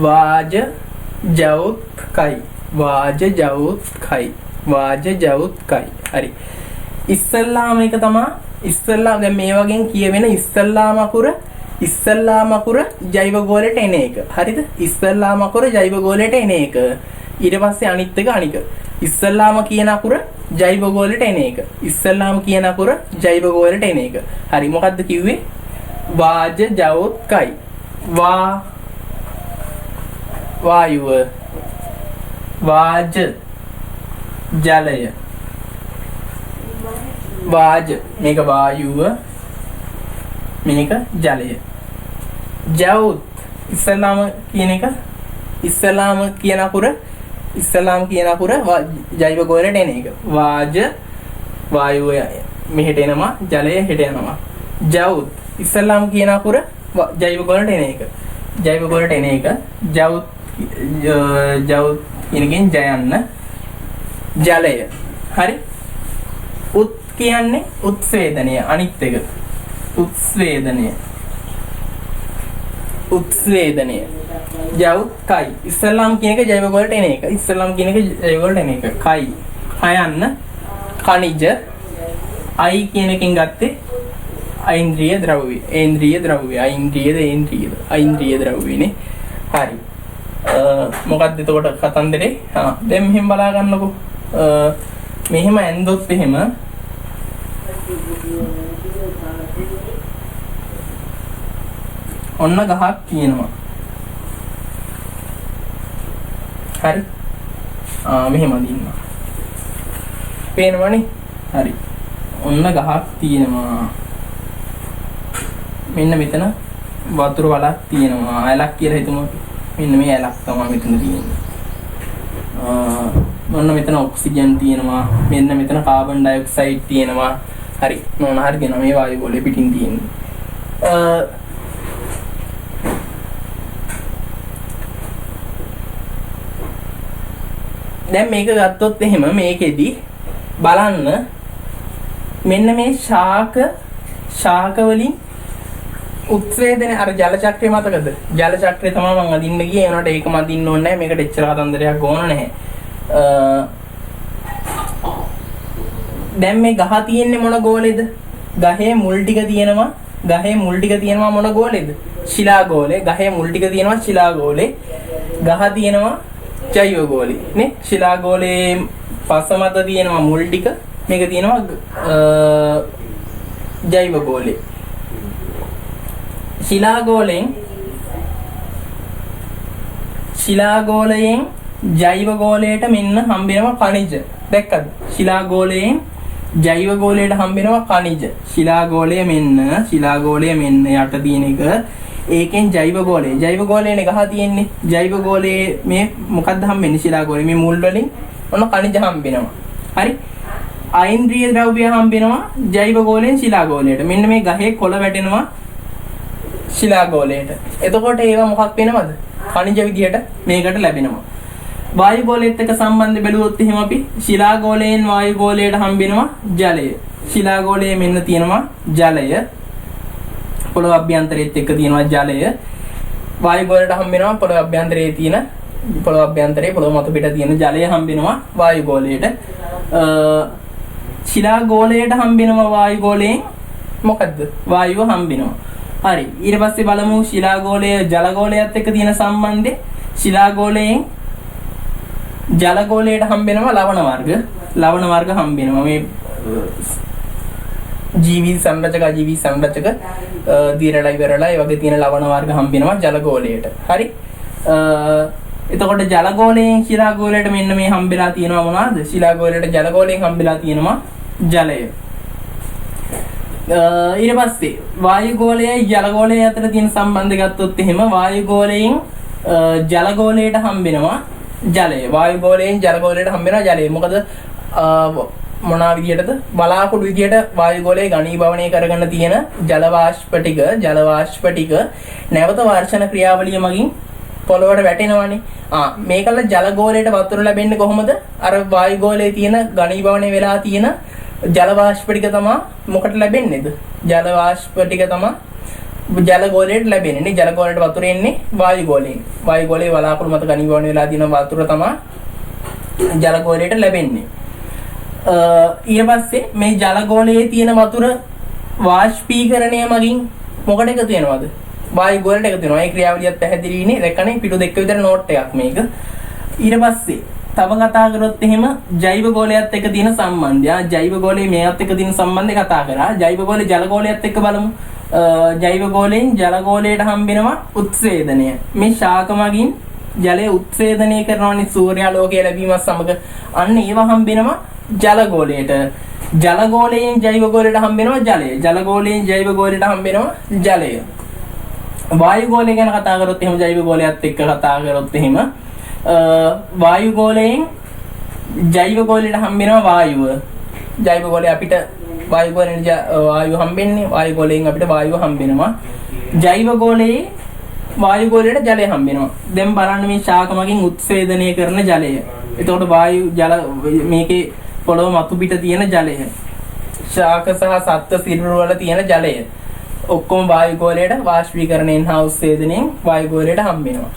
වාජ ජවුත් කයි. වාජ ජවුත් කයි. වාජ ජවුත් කයි. හරි. ඉස්සල්ලාම එක තමයි ඉස්සල්ලාම දැන් මේ වගේ කියවෙන ඉස්සල්ලාම අකුර ජෛව ගෝලයට එන එක. හරිද? ඉස්සල්ලාම අකුර ජෛව ගෝලයට එන එක. ඊට පස්සේ අනිත් එක අනික. ඉස්සල්ලාම කියන අකුර ජෛව ගෝලයට එන එක. ඉස්සල්ලාම කියන අකුර ජෛව ගෝලයට එන එක. හරි මොකද්ද කිව්වේ? වාජ ජවුත් කයි. වායුව. වාජ ජලය. වාජ මේක වායුව. මේක ජලය. ජවුත් ඉස්සලාම කියන එක ඉස්සලාම කියන අකුර ජෛව ගෝලයට එන එක. වාජ වායුව මෙහෙට එනවා. ජලය හෙට යනවා. ජවුත් ඉස්සලාම කියන අකුර ජෛව ගෝලයට එන එක. ජෛව ගෝලයට එන එක. ජවුත් කියනකින් ජයන්න. ජලය. හරි? උත් කියන්නේ උත්ස්වේදනය. අනිත් එක උත්ස්වේදනය. ජවුත් කයි. ඉස්සල්ලාම් කියන එක ජෛව ගෝලයට එන එක. කයි. හයන්න කනිජ. I කියන එකෙන් ගත්තේ අයින්ද්‍රිය ද්‍රව්‍ය. ඒන්ද්‍රිය ද්‍රව්‍ය. අයින්ද්‍රිය ද්‍රව්‍යනේ. හරි. මොකක්ද එතකොට කතන්දරේ? දැන් මෙහෙම බලා ගන්නකො. මෙහෙම ඇන්දොත් එහෙම ඔන්න ගහක් තියෙනවා. හරි. මෙහෙම දින්නවා. පේනවනේ? හරි. ඔන්න ගහක් තියෙනවා. මෙන්න මෙතන වතුර වලක් තියෙනවා. ඇලක් කියලා හිතමු. මෙන්න මේ ඇලක් තමයි මෙතන තියෙන්නේ. ඔන්න මෙතන ඔක්සිජන් තියෙනවා. මෙන්න මෙතන කාබන් ඩයොක්සයිඩ් තියෙනවා. හරි. මොන හරි දෙනවා මේ වායු ගෝලය පිටින් තියෙන්නේ. දැන් මේක ගත්තොත් එහෙම මේකෙදි බලන්න මෙන්න මේ ශාක වලින් උත්සේදනය අර ජල චක්‍රය මතකද? ජල චක්‍රය තමයි මම අදින්න ගියේ. ඒනට ඒකම අදින්න ඕනේ නැහැ. මේකට එච්චර කතන්දරයක් ඕන නැහැ. දැන් මේ ගහ තියෙන්නේ මොන ගෝලෙද? ගහේ මුල් ටික තියෙනවා. මොන ගෝලෙද? ශිලා ගෝලේ. ගහේ මුල් ටික තියෙනවා ශිලා ගෝලේ. ගහ තියෙනවා ජෛව ගෝලේ නේ. ශිලා ගෝලේ පස මත තියෙනවා මුල් ටික. මේක තියෙනවා ජෛව ගෝලේ. ශිලා ගෝලයෙන් ජෛව ගෝලයට මෙන්න හම්බෙනවා khනිජ. දැක්කද? ශිලා ගෝලයෙන් ජෛව ගෝලයට හම්බෙනවා khනිජ. ශිලා ගෝලය මෙන්න යට තියෙන එක. ඒකෙන් ජෛව ගෝලයනේ ගහ තියෙන්නේ. ජෛව ගෝලයේ මේ මොකද්ද හම්බෙන්නේ? ශිලා ගෝලයේ මේ මුල් වලින් ඔන්න khනිජ හම්බෙනවා. හරි. අයින්ද්‍රිය ද්‍රව්‍ය හම්බෙනවා ජෛව ගෝලයෙන් ශිලා ගෝලයට. මෙන්න මේ ගහේ කොළ වැටෙනවා ශිලා ගෝලයට. එතකොට ඒවා මොකක් වෙනවද? khනිජ විදියට මේකට ලැබෙනවා. වායු ගෝලයේත් එක්ක සම්බන්ධ බැලුවොත් එහෙම අපි ශිලා ගෝලයෙන් වායු ගෝලයට හම්බෙනවා ජලය. ශිලා ගෝලයේ මෙන්න තියෙනවා ජලය. පොළොව අභ්‍යන්තරයේත් එක්ක තියෙනවා ජලය. වායු ගෝලයට හම්බෙනවා පොළොව අභ්‍යන්තරයේ තියෙන පොළොව මත පිට තියෙන ජලය හම්බෙනවා වායු ගෝලයට. ශිලා ගෝලයට හම්බෙනවා වායු ගෝලයෙන් මොකද්ද? වායුව හම්බෙනවා. හරි. ඊට පස්සේ බලමු ශිලා ගෝලය ජල ගෝලයත් එක්ක තියෙන සම්බන්ධය. ශිලා ගෝලයෙන් ජල ගෝලයට හම්බෙනවා ලවණ වර්ග හම්බෙනවා. මේ ජීවි සංරචක අජීවි සංරචක දීරලා ඉවරලා ඒ වගේ තියෙන ලවණ වර්ග හම්බෙනවා ජල ගෝලයට. හරි. එතකොට ජල ගෝලයෙන් ශිලා ගෝලයට මෙන්න මේ හම්බෙලා තියෙනවා මොනවද? ශිලා ගෝලයට ජල ගෝලයෙන් හම්බෙලා තියෙනවා ජලය. ඊට පස්සේ වායු ගෝලයයි ජල ගෝලයයි අතර තියෙන සම්බන්ධය ගත්තොත් එහෙම වායු ගෝලයෙන් ජල ගෝලයට හම්බෙනවා ජලය. වායු ගෝලයෙන් ජල ගෝලයට හම්බෙනවා ජලය. මොකද මොනවා විදියටද? බලාකුළු විදියට වායු ගෝලයේ ඝනීභවණය කරගෙන තියෙන ජල වාෂ්ප ටික නැවත වර්ෂණ ක්‍රියාවලිය මගින් පොළොවට වැටෙනවානේ. මේකල ජල ගෝලයට වතුර ලැබෙන්නේ කොහොමද? අර වායු ගෝලයේ තියෙන ඝනීභවණය වෙලා තියෙන ජල වාෂ්ප ටික තමයි මොකට ලැබෙන්නේද? ජල වාෂ්ප ටික තමයි ජල ගෝලයට ලැබෙන්නේ. ජල ගෝලයට වතුර එන්නේ වායු ගෝලයෙන්. වායු ගෝලයේ බලාකුළු මත ඝනීභවණය වෙලා තියෙන වතුර තමයි ජල ගෝලයට ලැබෙන්නේ. ඊට පස්සේ මේ ජල ගෝලයේ තියෙන වතුර වාෂ්පීකරණය මගින් මොකට එකතු වෙනවද? වායු ගෝලයට එකතු වෙනවා. ඒ ක්‍රියාවලියත් පැහැදිලිනේ. දැක්කනේ පිටු දෙක විතර නෝට් එකක් මේක. ඊට පස්සේ තව කතා කරොත් එහෙම ජෛව ගෝලයත් එක්ක තියෙන සම්බන්ධය. ජෛව ගෝලයේ මේවත් එක්ක තියෙන සම්බන්ධය කතා කරා. ජෛව ගෝලයේ ජල ගෝලයත් එක්ක බලමු. ජෛව ගෝලයෙන් ජල ගෝලයට හම්බෙනවා උත්සේදනය. මේ ශාක මගින් ජලය උත්සේදනය කරනවානේ සූර්යාලෝකය ලැබීමත් සමග. අන්න ඒවා හම්බෙනවා ජල ගෝලයට. ජල ගෝලයෙන් ජෛව ගෝලයට හම්බෙනවා ජලය. ජල ගෝලයෙන් ජෛව ගෝලයට හම්බෙනවා ජලය. වායු ගෝලය ගැන කතා කරොත් එහෙම ජෛව ගෝලයත් එක්ක කතා කරොත් එහෙම වායු ගෝලයෙන් ජෛව ගෝලයට හම්බෙනවා වායුව. ජෛව ගෝලය අපිට වායු ගෝලයෙන් වායුව හම්බෙන්නේ. වායු ගෝලයෙන් අපිට වායුව හම්බෙනවා. ජෛව ගෝලයේ වායු ගෝලයට ජලය හම්බෙනවා. දැන් බලන්න මේ ශාක මගින් උත්සේදනය කරන ජලය. එතකොට වායු ජල මේකේ පොළොව මතු පිට තියෙන ජලය. ශාක සහ සත්ත්ව සිරුරු වල තියෙන ජලය. ඔක්කොම වායු ගෝලයට වාෂ්පීකරණයෙන් හා උත්සේදනයෙන් වායු ගෝලයට හම්බෙනවා.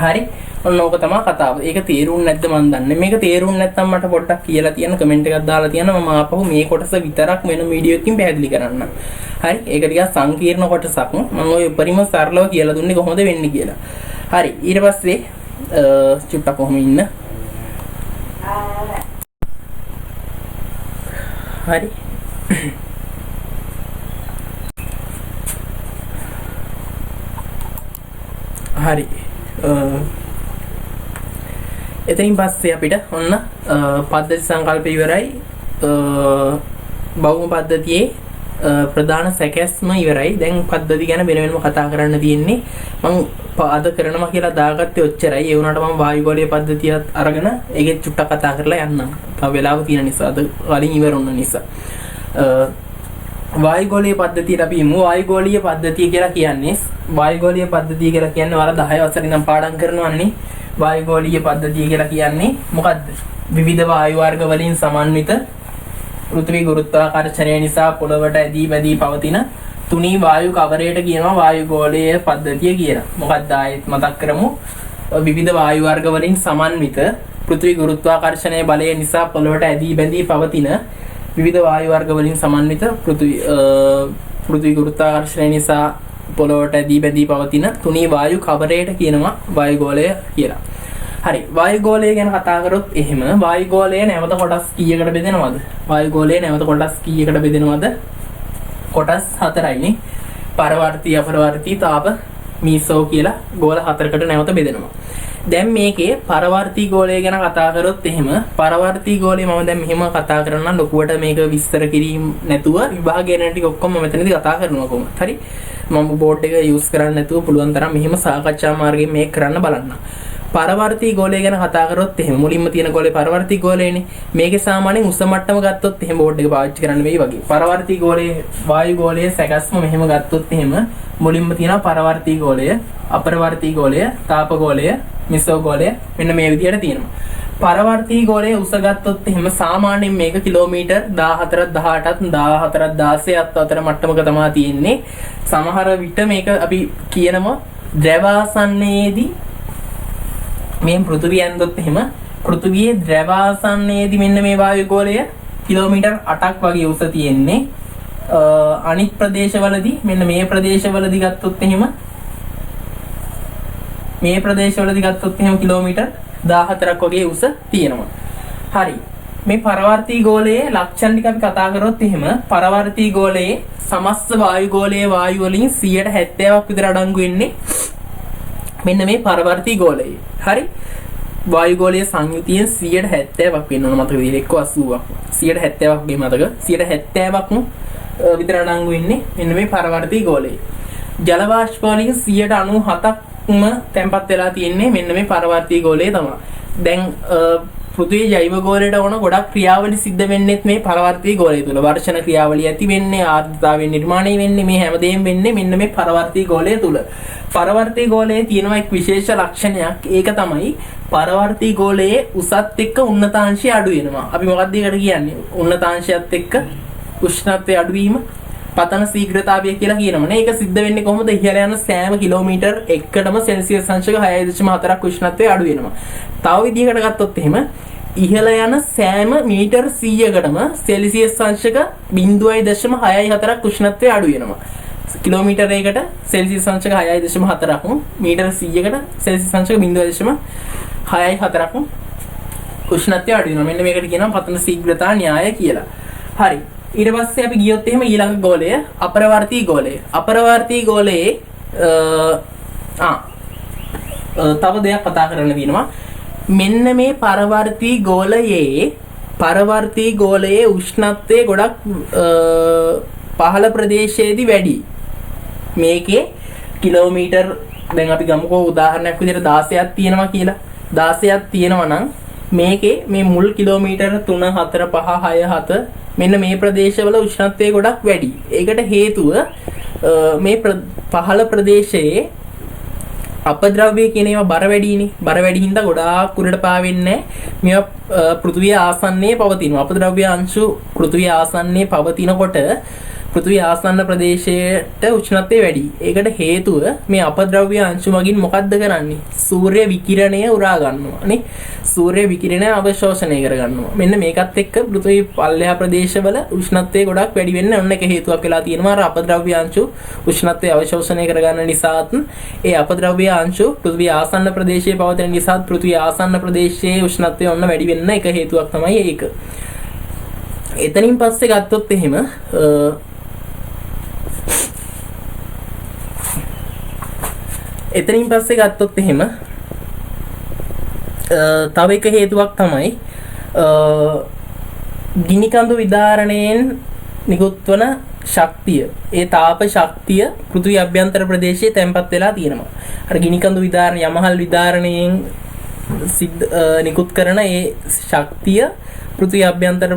හරි. ඔන්න ඕක තමයි කතාව. ඒක තේරුම් නැද්ද මන් දන්නේ. මේක තේරුම් නැත්නම් මට පොඩ්ඩක් කියලා තියන්න, කමෙන්ට් එකක් දාලා තියන්න. මම ආපහු මේ කොටස විතරක් වෙන වීඩියෝ එකකින් පැහැදිලි කරන්න. හරි. ඒක ටිකක් සංකීර්ණ කොටසක්. මම ඔය උපරිම සරලව කියලා දුන්නේ කොහොමද වෙන්නේ කියලා. හරි. ඊට පස්සේ චුට්ටක් කොහොම ඉන්න. හරි. හරි. එතනින් පස්සේ අපිට ඔන්න පද්ධති සංකල්පය ඉවරයි. බහුම පද්ධතියේ ප්‍රධාන සැකැස්ම ඉවරයි. දැන් පද්ධති ගැන වෙන වෙනම කතා කරන්න තියෙන්නේ. මම අද කරනවා කියලා දාගත්තේ ඔච්චරයි. ඒ වුණාට මම වායුගෝලීය පද්ධතියත් අරගෙන ඒකෙත් චුට්ටක් කතා කරලා යන්නම්. තව වෙලාව තියෙන නිසා අද වලින් ඉවර වුණ නිසා. වායුගෝලීය පද්ධතියට අපි යමු. වායුගෝලීය පද්ධතිය කියලා කියන්නේ ඔයාලා 10 වසරේ ඉඳන් පාඩම් කරනවන්නේ. වායුගෝලීය පද්ධතිය කියලා කියන්නේ මොකද්ද? විවිධ වායු වර්ග වලින් සමන්විත පෘථිවි ගුරුත්වාකර්ෂණය නිසා පොළවට ඇදී බැදී පවතින තුනී වායු කවරයට කියනවා වායුගෝලීය පද්ධතිය කියලා. මොකක්ද ආයෙත් මතක් කරමු. විවිධ වායු වර්ග වලින් සමන්විත පෘථිවි ගුරුත්වාකර්ෂණයේ බලය නිසා පොළවට ඇදී බැදී පවතින විවිධ වායු වර්ග වලින් සමන්විත පෘථිවි ගුරුත්වාකර්ෂණය නිසා පොළොවට ඇදී බැදී පවතින තුනී වායු කවරයට කියනවා වායුගෝලය කියලා. හරි. වායුගෝලය ගැන කතා කරොත් එහෙම වායුගෝලය නැවත කොටස් කීයකට බෙදෙනවද? වායුගෝලය නැවත කොටස් කීයකට බෙදෙනවද? කොටස් 4යිනේ. පරවර්තී, අපරවර්තී, තාප, මීසෝ කියලා ගෝල 4කට නැවත බෙදෙනවා. දැන් මේකේ පරවර්තී ගෝලය ගැන කතා කරොත් එහෙම පරවර්තී ගෝලය මම දැන් මෙහෙම කතා කරනවා ලොකුවට මේක විස්තර කිරීම නැතුව විභාගය ගැන ටික ඔක්කොම මම මෙතනදී කතා කරනවා කොහොමද? හරි. මම බෝඩ් එක යූස් කරන්නේ නැතුව පුළුවන් තරම් මෙහෙම සාකච්ඡා මාර්ගයෙන් මේක කරන්න බලන්න. පරවර්තී ගෝලය ගැන කතා කරොත් එහෙම මුලින්ම තියෙන ගෝලේ පරවර්තී ගෝලයනේ. මේකේ සාමාන්‍යයෙන් උස මට්ටම ගත්තොත් එහෙම බෝඩ් එක පාවිච්චි කරන්න වෙයි වගේ. පරවර්තී ගෝලයේ වායු ගෝලයේ සැකස්ම මෙහෙම ගත්තොත් එහෙම මුලින්ම තියෙනවා පරවර්තී ගෝලය, අපරවර්තී ගෝලය, තාප ගෝලය, මිසෝ ගෝලය මෙන්න මේ විදිහට තියෙනවා. පරවර්තී ගෝලයේ උස ගත්තොත් එහෙම සාමාන්‍යයෙන් මේක කිලෝමීටර් 14ක් 18ක් 14ක් 16ක් අතර මට්ටමක තමයි තියෙන්නේ. සමහර විට මේක අපි කියනවා ද්‍රවාසන්නයේදී මේ පෘථිවිය ඇන්දොත් එහෙම පෘථිවියේ ද්‍රවාසන්නයේදී මෙන්න මේ වායු ගෝලය කිලෝමීටර් 8ක් වගේ උස තියෙන්නේ. අනිත් ප්‍රදේශවලදී මෙන්න මේ ප්‍රදේශවලදී ගත්තොත් එහෙම කිලෝමීටර් 14ක් වගේ උස තියෙනවා. හරි. මේ පරවර්තී ගෝලයේ ලක්ෂණ ටික අපි කතා කරොත් එහෙම පරවර්තී ගෝලයේ සමස්ත වායු ගෝලයේ වායු වලින් 70ක් විතර අඩංගු වෙන්නේ මෙන්න මේ පරවර්තී ගෝලයේ. හරි. වායු ගෝලයේ සංයුතියෙන් 70ක් වෙන්න ඕන මතක විදිහට එක්ක 80ක් 70ක් වගේ මතක 70ක් විතර අඩංගු වෙන්නේ මෙන්න මේ පරවර්තී ගෝලයේ. ජල වාෂ්ප වලින් 97ක්ම තැන්පත් වෙලා තියෙන්නේ මෙන්න මේ පරවර්තී ගෝලයේ තමයි. දැන් පෘථිවි ජෛව ගෝලයට ඕන ගොඩක් ක්‍රියාවලි සිද්ධ වෙන්නේත් මේ පරවර්තී ගෝලය තුල. වර්ෂණ ක්‍රියාවලිය ඇති වෙන්නේ, ආර්ද්‍රතාවයෙන් නිර්මාණය වෙන්නේ, මේ හැමදේම වෙන්නේ මෙන්න මේ පරවර්තී ගෝලය තුල. පරවර්තී ගෝලයේ තියෙනවා එක් විශේෂ ලක්ෂණයක්. ඒක තමයි පරවර්තී ගෝලයේ උසත් එක්ක උන්නතාංශය අඩු වෙනවා. අපි මොකක්ද ඒකට කියන්නේ? උන්නතාංශයත් එක්ක උෂ්ණත්වය අඩු වීම පතන ශීඝ්‍රතාවය කියලා කියනවනේ. ඒක සිද්ධ වෙන්නේ කොහොමද? ඉහළ යන සෑම කිලෝමීටර් එකකටම සෙල්සියස් අංශක 6.4ක් උෂ්ණත්වය අඩු වෙනවා. තව විදිහකට ගත්තොත් එහෙම ඉහළ යන සෑම මීටර් 100කටම සෙල්සියස් අංශක 0.64ක් උෂ්ණත්වය අඩු වෙනවා. කිලෝමීටර් එකකට සෙල්සියස් අංශක 6.4ක් මීටර් 100කට සෙල්සියස් අංශක 0.64ක් උෂ්ණත්වය අඩු වෙනවා. මෙන්න මේකට කියනවා පතන ශීඝ්‍රතා න්‍යාය කියලා. හරි. ඊට පස්සේ අපි ගියොත් එහෙම ඊළඟ ගෝලය අපරවර්තී ගෝලය. අපරවර්තී ගෝලයේ තව දෙයක් කතා කරන්න තියෙනවා. මෙන්න මේ පරවර්තී ගෝලයේ උෂ්ණත්වය ගොඩක් පහළ ප්‍රදේශයේදී වැඩි. මේකේ කිලෝමීටර් දැන් අපි ගමුකෝ උදාහරණයක් විදිහට 16ක් තියෙනවා කියලා. 16ක් තියෙනවා නම් මේකේ මේ මුල් කිලෝමීටර් 3 4 5 6 7 මෙන්න මේ ප්‍රදේශවල උෂ්ණත්වය ගොඩක් වැඩි. ඒකට හේතුව මේ පහළ ප්‍රදේශයේ අපද්‍රව්‍ය කියන ඒවා බර වැඩිනේ. බර වැඩි හින්දා ගොඩාක් උඩට පාවෙන්නේ මේවා පෘථිවිය ආසන්නයේ පවතිනවා. අපද්‍රව්‍ය අංශු පෘථිවිය ආසන්නයේ පවතිනකොට පෘථිවි ආසන්න ප්‍රදේශයට උෂ්ණත්වය වැඩි. ඒකට හේතුව මේ අපද්‍රව්‍ය අංශු මගින් මොකද්ද කරන්නේ? සූර්ය විකිරණය උරා ගන්නවා නේ. සූර්ය විකිරණය අවශෝෂණය කර ගන්නවා. මෙන්න මේකත් එක්ක පෘථිවි පල්ලෙහා ප්‍රදේශවල උෂ්ණත්වය ගොඩක් වැඩි වෙන්න ඔන්න එක හේතුවක් වෙලා තියෙනවා. අර අපද්‍රව්‍ය අංශු උෂ්ණත්වය අවශෝෂණය කර ගන්න නිසාත් ඒ අපද්‍රව්‍ය අංශු පෘථිවි ආසන්න ප්‍රදේශයේ පවතින නිසාත් පෘථිවි ආසන්න ප්‍රදේශයේ උෂ්ණත්වය ඔන්න වැඩි වෙන්න එක හේතුවක් තමයි ඒක. එතනින් පස්සේ ගත්තොත් එහෙම තව එක හේතුවක් තමයි ගිනිකඳු විදාරණයෙන් නිකුත් වන ශක්තිය. ඒ තාප ශක්තිය පෘථිවි අභ්‍යන්තර ප්‍රදේශයේ තැන්පත් වෙලා තියෙනවා. අර ගිනිකඳු විදාරණ යමහල් විදාරණයෙන් නිකුත් කරන ඒ ශක්තිය පෘථිවි අභ්‍යන්තර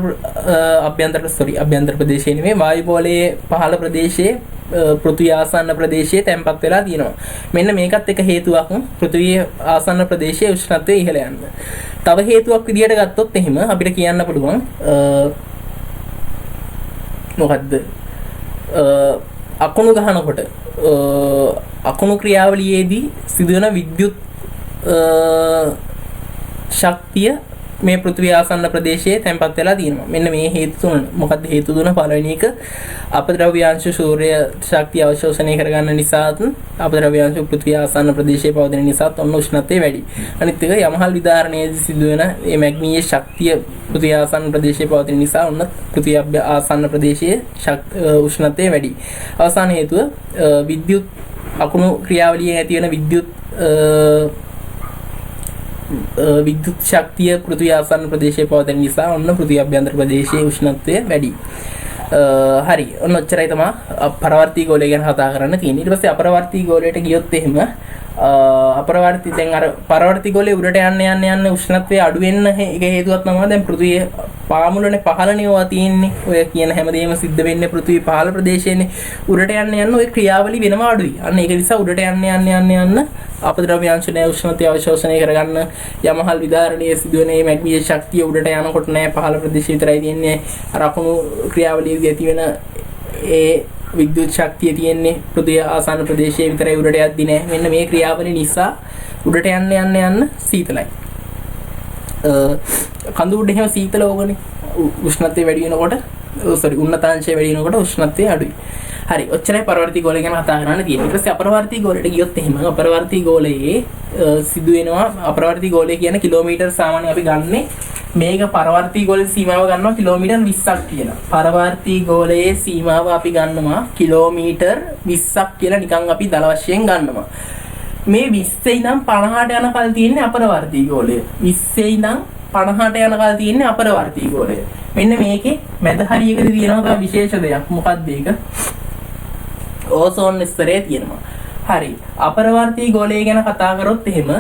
ප්‍රදේශයේ නෙමෙයි වායු ගෝලයේ පහළ ප්‍රදේශයේ පෘථිවි ආසන්න ප්‍රදේශයේ තැන්පත් වෙලා තියෙනවා. මෙන්න මේකත් එක හේතුවක් පෘථිවි ආසන්න ප්‍රදේශයේ උෂ්ණත්වය ඉහළ යන්න. තව හේතුවක් විදියට ගත්තොත් එහෙම අපිට කියන්න පුළුවන් මොකද්ද? අකුණු ගහනකොට අකුණු ක්‍රියාවලියේදී සිදුවන විද්‍යුත් ශක්තිය මේ පෘථිවි ආසන්න ප්‍රදේශයේ තැන්පත් වෙලා තියෙනවා. මෙන්න මේ හේතු තුන. මොකක්ද හේතු තුන? පළවෙනි එක අපද්‍රව්‍යාංශ සූර්ය ශක්තිය අවශෝෂණය කරගන්න නිසාත් අපද්‍රව්‍යාංශ පෘථිවි ආසන්න ප්‍රදේශයේ පවතින නිසාත් ඔන්න උෂ්ණත්වය වැඩි. අනිත් එක යමහල් විදාරණයේදී සිදුවන මේ මැග්නීය ශක්තිය පෘථිවි ආසන්න ප්‍රදේශයේ පවතින නිසා ඔන්න පෘථිවි ආසන්න ප්‍රදේශයේ උෂ්ණත්වය වැඩි. අවසාන හේතුව විද්‍යුත් අකුණු ක්‍රියාවලියෙන් ඇති වෙන විද්‍යුත් ශක්තිය පෘථිවි ආසන්න ප්‍රදේශයේ පවතින නිසා ඔන්න පෘථිවි අභ්‍යන්තර ප්‍රදේශයේ උෂ්ණත්වය වැඩි. හරි. ඔන්න ඔච්චරයි තමයි පරවර්තී ගෝලය ගැන කතා කරන්න තියෙන්නේ. ඊට පස්සේ අපරවර්තී ගෝලයට ගියොත් එහෙම අපරවර්තී දැන් අර පරවර්තී ගෝලයේ උඩට යන්න උෂ්ණත්වය අඩු වෙන්න එක හේතුවක් තමයි දැන් පෘථිවිය පාමුලනේ පහළනේ ඔවා තියෙන්නේ. ඔය කියන හැමදේම සිද්ධ වෙන්නේ පෘථිවි පහළ ප්‍රදේශයේනේ. උඩට යන්න ඔය ක්‍රියාවලිය වෙනවා අඩුයි. අන්න ඒක නිසා උඩට යන්න අපද්‍රව්‍යාංශනේ උෂ්ණත්වය අවශෝෂණය කරගන්න යමහල් විදාරණයේ සිදුවන මේ මැග්නීය ශක්තිය උඩට යනකොට නෑ පහළ ප්‍රදේශය විතරයි තියෙන්නේ. අර අකුණු ක්‍රියාවලියේදී ඇති වෙන ඒ විද්‍යුත් ශක්තිය තියෙන්නේ පෘථිවි ආසන්න ප්‍රදේශයේ විතරයි උඩට යද්දි නෑ. මෙන්න මේ ක්‍රියාවලිය නිසා උඩට යන්න සීතලයි. කඳු උඩ එහෙම සීතල ඕගනේ. උෂ්ණත්වය වැඩි වෙනකොට උන්නතාංශය වැඩි වෙනකොට උෂ්ණත්වය අඩුයි. හරි. ඔච්චරයි පරවර්තී ගෝලය ගැන කතා කරන්න තියෙන්නේ. ඊට පස්සේ අපරවර්තී ගෝලයට ගියොත් එහෙම අපරවර්තී ගෝලයේ සිදුවෙනවා අපරවර්තී ගෝලය කියන්නේ කිලෝමීටර් සාමාන්‍ය අපි ගන්නේ මේක පරවර්තී ගෝලයේ සීමාව ගන්නවා කිලෝමීටර් 20ක් කියලා. පරවර්තී ගෝලයේ සීමාව අපි ගන්නවා කිලෝමීටර් 20ක් කියලා නිකන් අපි දල වශයෙන් ගන්නවා. මේ 20 ඉඳන් 50ට යනකල් තියෙන්නේ අපරවර්තී ගෝලය. 20 ඉඳන් 50ට යනකල් තියෙන්නේ අපරවර්තී ගෝලය. මෙන්න මේකේ මැද හරියකදී තියෙනවා විශේෂ දෙයක්. මොකක්ද ඒක? ඕසෝන් ස්තරය තියෙනවා. හරි. අපරවර්තී ගෝලය ගැන කතා කරොත් එහෙම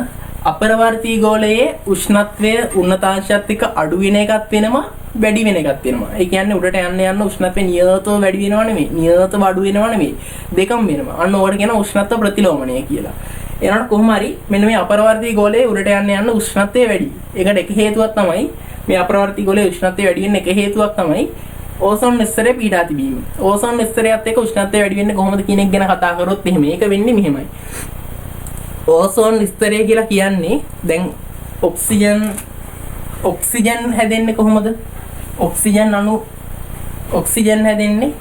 අපරවර්තී ගෝලයේ උෂ්ණත්වය උන්නතාංශයත් එක්ක අඩු වෙන එකක් වෙනවා වැඩි වෙන එකක් වෙනවා. ඒ කියන්නේ උඩට යන්න උෂ්ණත්වය නියතව වැඩි වෙනව නෙමෙයි. නියතව අඩු වෙනව නෙමෙයි. දෙකම වෙනවා. අන්න ඕකට කියන උෂ්ණත්ව ප්‍රතිලෝමණය කියලා. එනකොට කොහොම හරි මෙන්න මේ අපරවර්තී ගෝලයේ උඩට යන්න උෂ්ණත්වය වැඩි. ඒකට එක හේතුවක් තමයි මේ අපරවර්තී ගෝලයේ උෂ්ණත්වය වැඩි වෙන්න එක හේතුවක් තමයි ඕසෝන් ස්තරය පීඩා තිබීම. ඕසෝන් ස්තරයත් එක්ක උෂ්ණත්වය වැඩි වෙන්නේ කොහොමද කියන එක ගැන කතා කරොත් එහෙම ඒක වෙන්නේ මෙහෙමයි. ඕසෝන් ස්තරය කියලා කියන්නේ දැන් ඔක්සිජන් හැදෙන්නේ කොහොමද? ඔක්සිජන් හැදෙන්නේ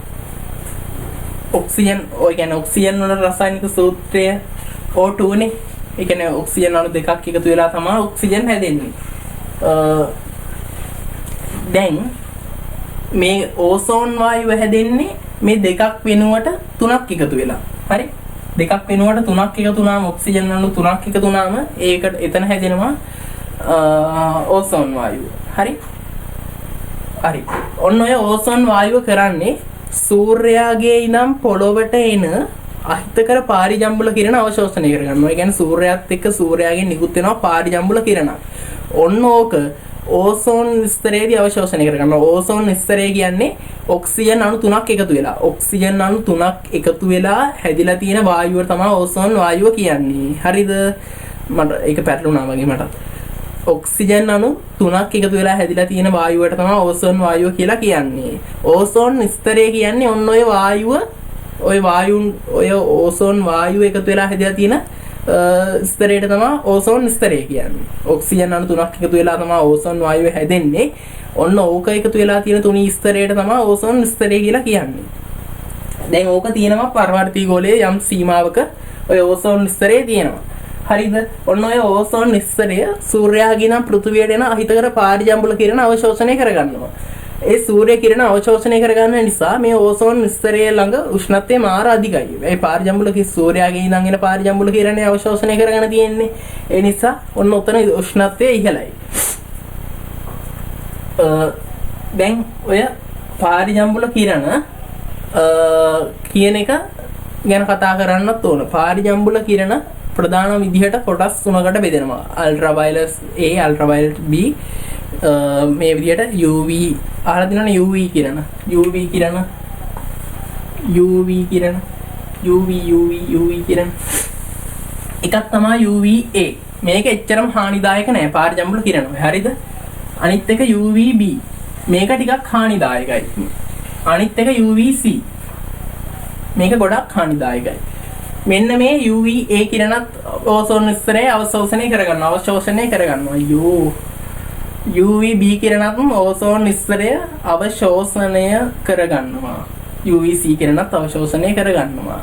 ඔය කියන්නේ ඔක්සිජන් වල රසායනික සූත්‍රය O2 නේ. ඒ කියන්නේ ඔක්සිජන් අණු දෙකක් එකතු වෙලා තමයි ඔක්සිජන් හැදෙන්නේ. දැන් මේ ඕසෝන් වායුව හැදෙන්නේ මේ දෙකක් වෙනුවට තුනක් එකතු වෙලා. හරි? දෙකක් වෙනුවට තුනක් එකතු වුණාම ඔක්සිජන් අණු තුනක් එකතු වුණාම ඒකට එතන හැදෙනවා ඕසෝන් වායුව. හරි? හරි. ඔන්න ඔය ඕසෝන් වායුව කරන්නේ සූර්යාගේ ඉඳන් පොළොවට එන අහිතකර පාරිජම්බුල කිරණ අවශෝෂණය කරගන්නවා. ඒ කියන්නේ සූර්යයත් එක්ක සූර්යාගෙන් නිකුත් වෙනවා පාරිජම්බුල කිරණ. ඔන්න ඕක ඕසෝන් ස්තරයේදී අවශෝෂණය කරගන්නවා. ඕසෝන් ස්තරය කියන්නේ ඔක්සිජන් අණු තුනක් එකතු වෙලා. ඔක්සිජන් අණු තුනක් එකතු වෙලා හැදිලා තියෙන වායුව තමයි ඕසෝන් වායුව කියන්නේ. හරිද? මට ඒක පැටලුණා වගේ මට. ඔක්සිජන් අණු 3ක් එකතු වෙලා හැදිලා තියෙන වායුවට තමයි ඕසෝන් වායුව කියලා කියන්නේ. ඕසෝන් ස්තරය කියන්නේ ඔන්න ඔය වායුව ඔය ඕසෝන් වායුව එකතු වෙලා හැදිලා තියෙන ස්තරයට තමයි ඕසෝන් ස්තරය කියන්නේ. ඔක්සිජන් අණු 3ක් එකතු වෙලා තමයි ඕසෝන් වායුව හැදෙන්නේ. ඔන්න ඕක එකතු වෙලා තියෙන තුනී ස්තරයට තමයි ඕසෝන් ස්තරය කියලා කියන්නේ. දැන් ඕක තියෙනවා පරවර්තී ගෝලයේ යම් සීමාවක ඔය ඕසෝන් ස්තරය තියෙනවා. හරිද? ඔන්න ඔය ඕසෝන් ස්තරය සූර්යාගේ නම් පෘථිවියට එන අහිතකර පාරිජම්බුල කිරණ අවශෝෂණය කරගන්නවා. ඒ සූර්ය කිරණ අවශෝෂණය කරගන්න නිසා මේ ඕසෝන් ස්තරය ළඟ උෂ්ණත්වය මාර අධිකයි. ඒ පාරිජම්බුල සූර්යාගේ ඉඳන් එන පාරිජම්බුල කිරණය අවශෝෂණය කරගෙන තියෙන්නේ. ඒ නිසා ඔන්න උතන උෂ්ණත්වය ඉහළයි. දැන් ඔය පාරිජම්බුල කිරණ කියන එක ගැන කතා කරන්නත් ඕන. පාරිජම්බුල කිරණ ප්‍රධාන විදිහට කොටස් තුනකට බෙදෙනවා. අල්ට්‍රාවයලට් A, අල්ට්‍රාවයලට් B, මේ විදිහට UV අහලා තියෙනවනේ UV කිරණ. UV කිරණ එකක් තමයි UVA. මේක එච්චරම හානිදායක නෑ පාරිජම්බුල කිරණ. හරිද? අනිත් එක UVB. මේක ටිකක් හානිදායකයි. අනිත් එක UVC. මේක ගොඩක් හානිදායකයි. මෙන්න මේ UVA කිරණත් ඕසෝන් ස්තරය අවශෝෂණය කරගන්නවා. අයියෝ. UVB කිරණත් ඕසෝන් ස්තරය අවශෝෂණය කරගන්නවා. UVC කිරණත් අවශෝෂණය කරගන්නවා.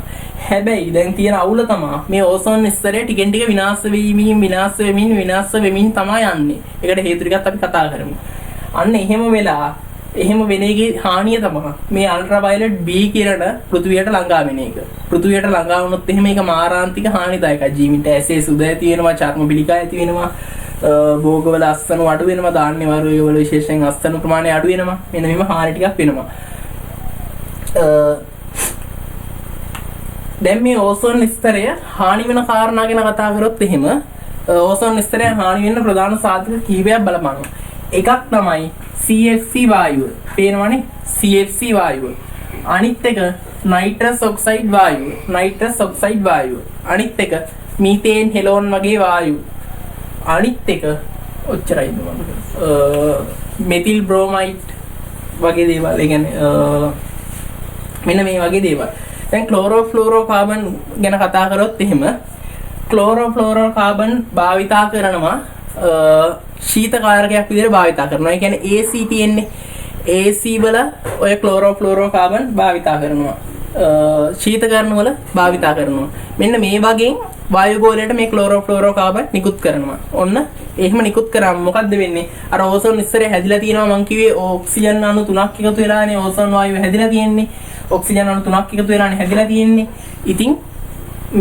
හැබැයි දැන් තියෙන අවුල තමයි මේ ඕසෝන් ස්තරය ටිකෙන් ටික විනාශ වෙමින් තමයි යන්නේ. ඒකට හේතු ටිකක් අපි කතා කරමු. අන්න එහෙම වෙන එකේ හානිය තමයි මේ අල්ට්‍රාවයලට් B කිරණ පෘථිවියට ළඟා වෙන එක. පෘථිවියට ළඟා වුණොත් එහෙම ඒක මාරාන්තික හානිදායකයි. ජීවිතය ඇසේ සුද ඇති වෙනවා, චර්ම පිළිකා ඇති වෙනවා, භෝගවල අස්තන අඩු වෙනවා, ධාන්‍ය වර්ගවල විශේෂයෙන් අස්තන ප්‍රමාණය අඩු වෙනවා. මෙන්න මෙහෙම හානි ටිකක් වෙනවා. දැන් මේ ඕසෝන් ස්තරය හානි වෙන කාරණා ගැන කතා කරොත් එහෙම ඕසෝන් ස්තරය හානි වෙන්න ප්‍රධාන සාධක කිහිපයක් බලපං. එකක් තමයි CFC වායුව. පේනවනේ CFC වායුව. අනිත් එක නයිට්‍රස් ඔක්සයිඩ් වායුව. අනිත් එක මීතේන් හෙලෝන් වගේ වායු. අනිත් එක ඔච්චරයි නේද? මෙතිල් බ්‍රෝමයිඩ් වගේ දේවල්. ඒ කියන්නේ මෙන්න මේ වගේ දේවල්. දැන් ක්ලෝරෝෆ්ලෝරෝකාබන් ගැන කතා කරොත් එහෙම ක්ලෝරෝෆ්ලෝරෝකාබන් භාවිතා කරනවා ශීතකාරකයක් විදිහට භාවිතා කරනවා. ඒ කියන්නේ AC තියෙන්නේ. AC වල ඔය ක්ලෝරෝෆ්ලෝරෝකාබන් භාවිතා කරනවා. ශීතකරණ වල භාවිතා කරනවා. මෙන්න මේ වගේ වායු ගෝලයට මේ ක්ලෝරෝෆ්ලෝරෝකාබන් නිකුත් කරනවා. ඔන්න එහෙම නිකුත් කරාම මොකද්ද වෙන්නේ? අර ඕසෝන් ස්තරය හැදිලා තියෙනවා මං කිව්වේ ඔක්සිජන් අණු 3ක් එකතු වෙලානේ ඕසෝන් වායුව හැදිලා තියෙන්නේ. ඔක්සිජන් අණු 3ක් එකතු වෙලානේ හැදිලා තියෙන්නේ. ඉතින්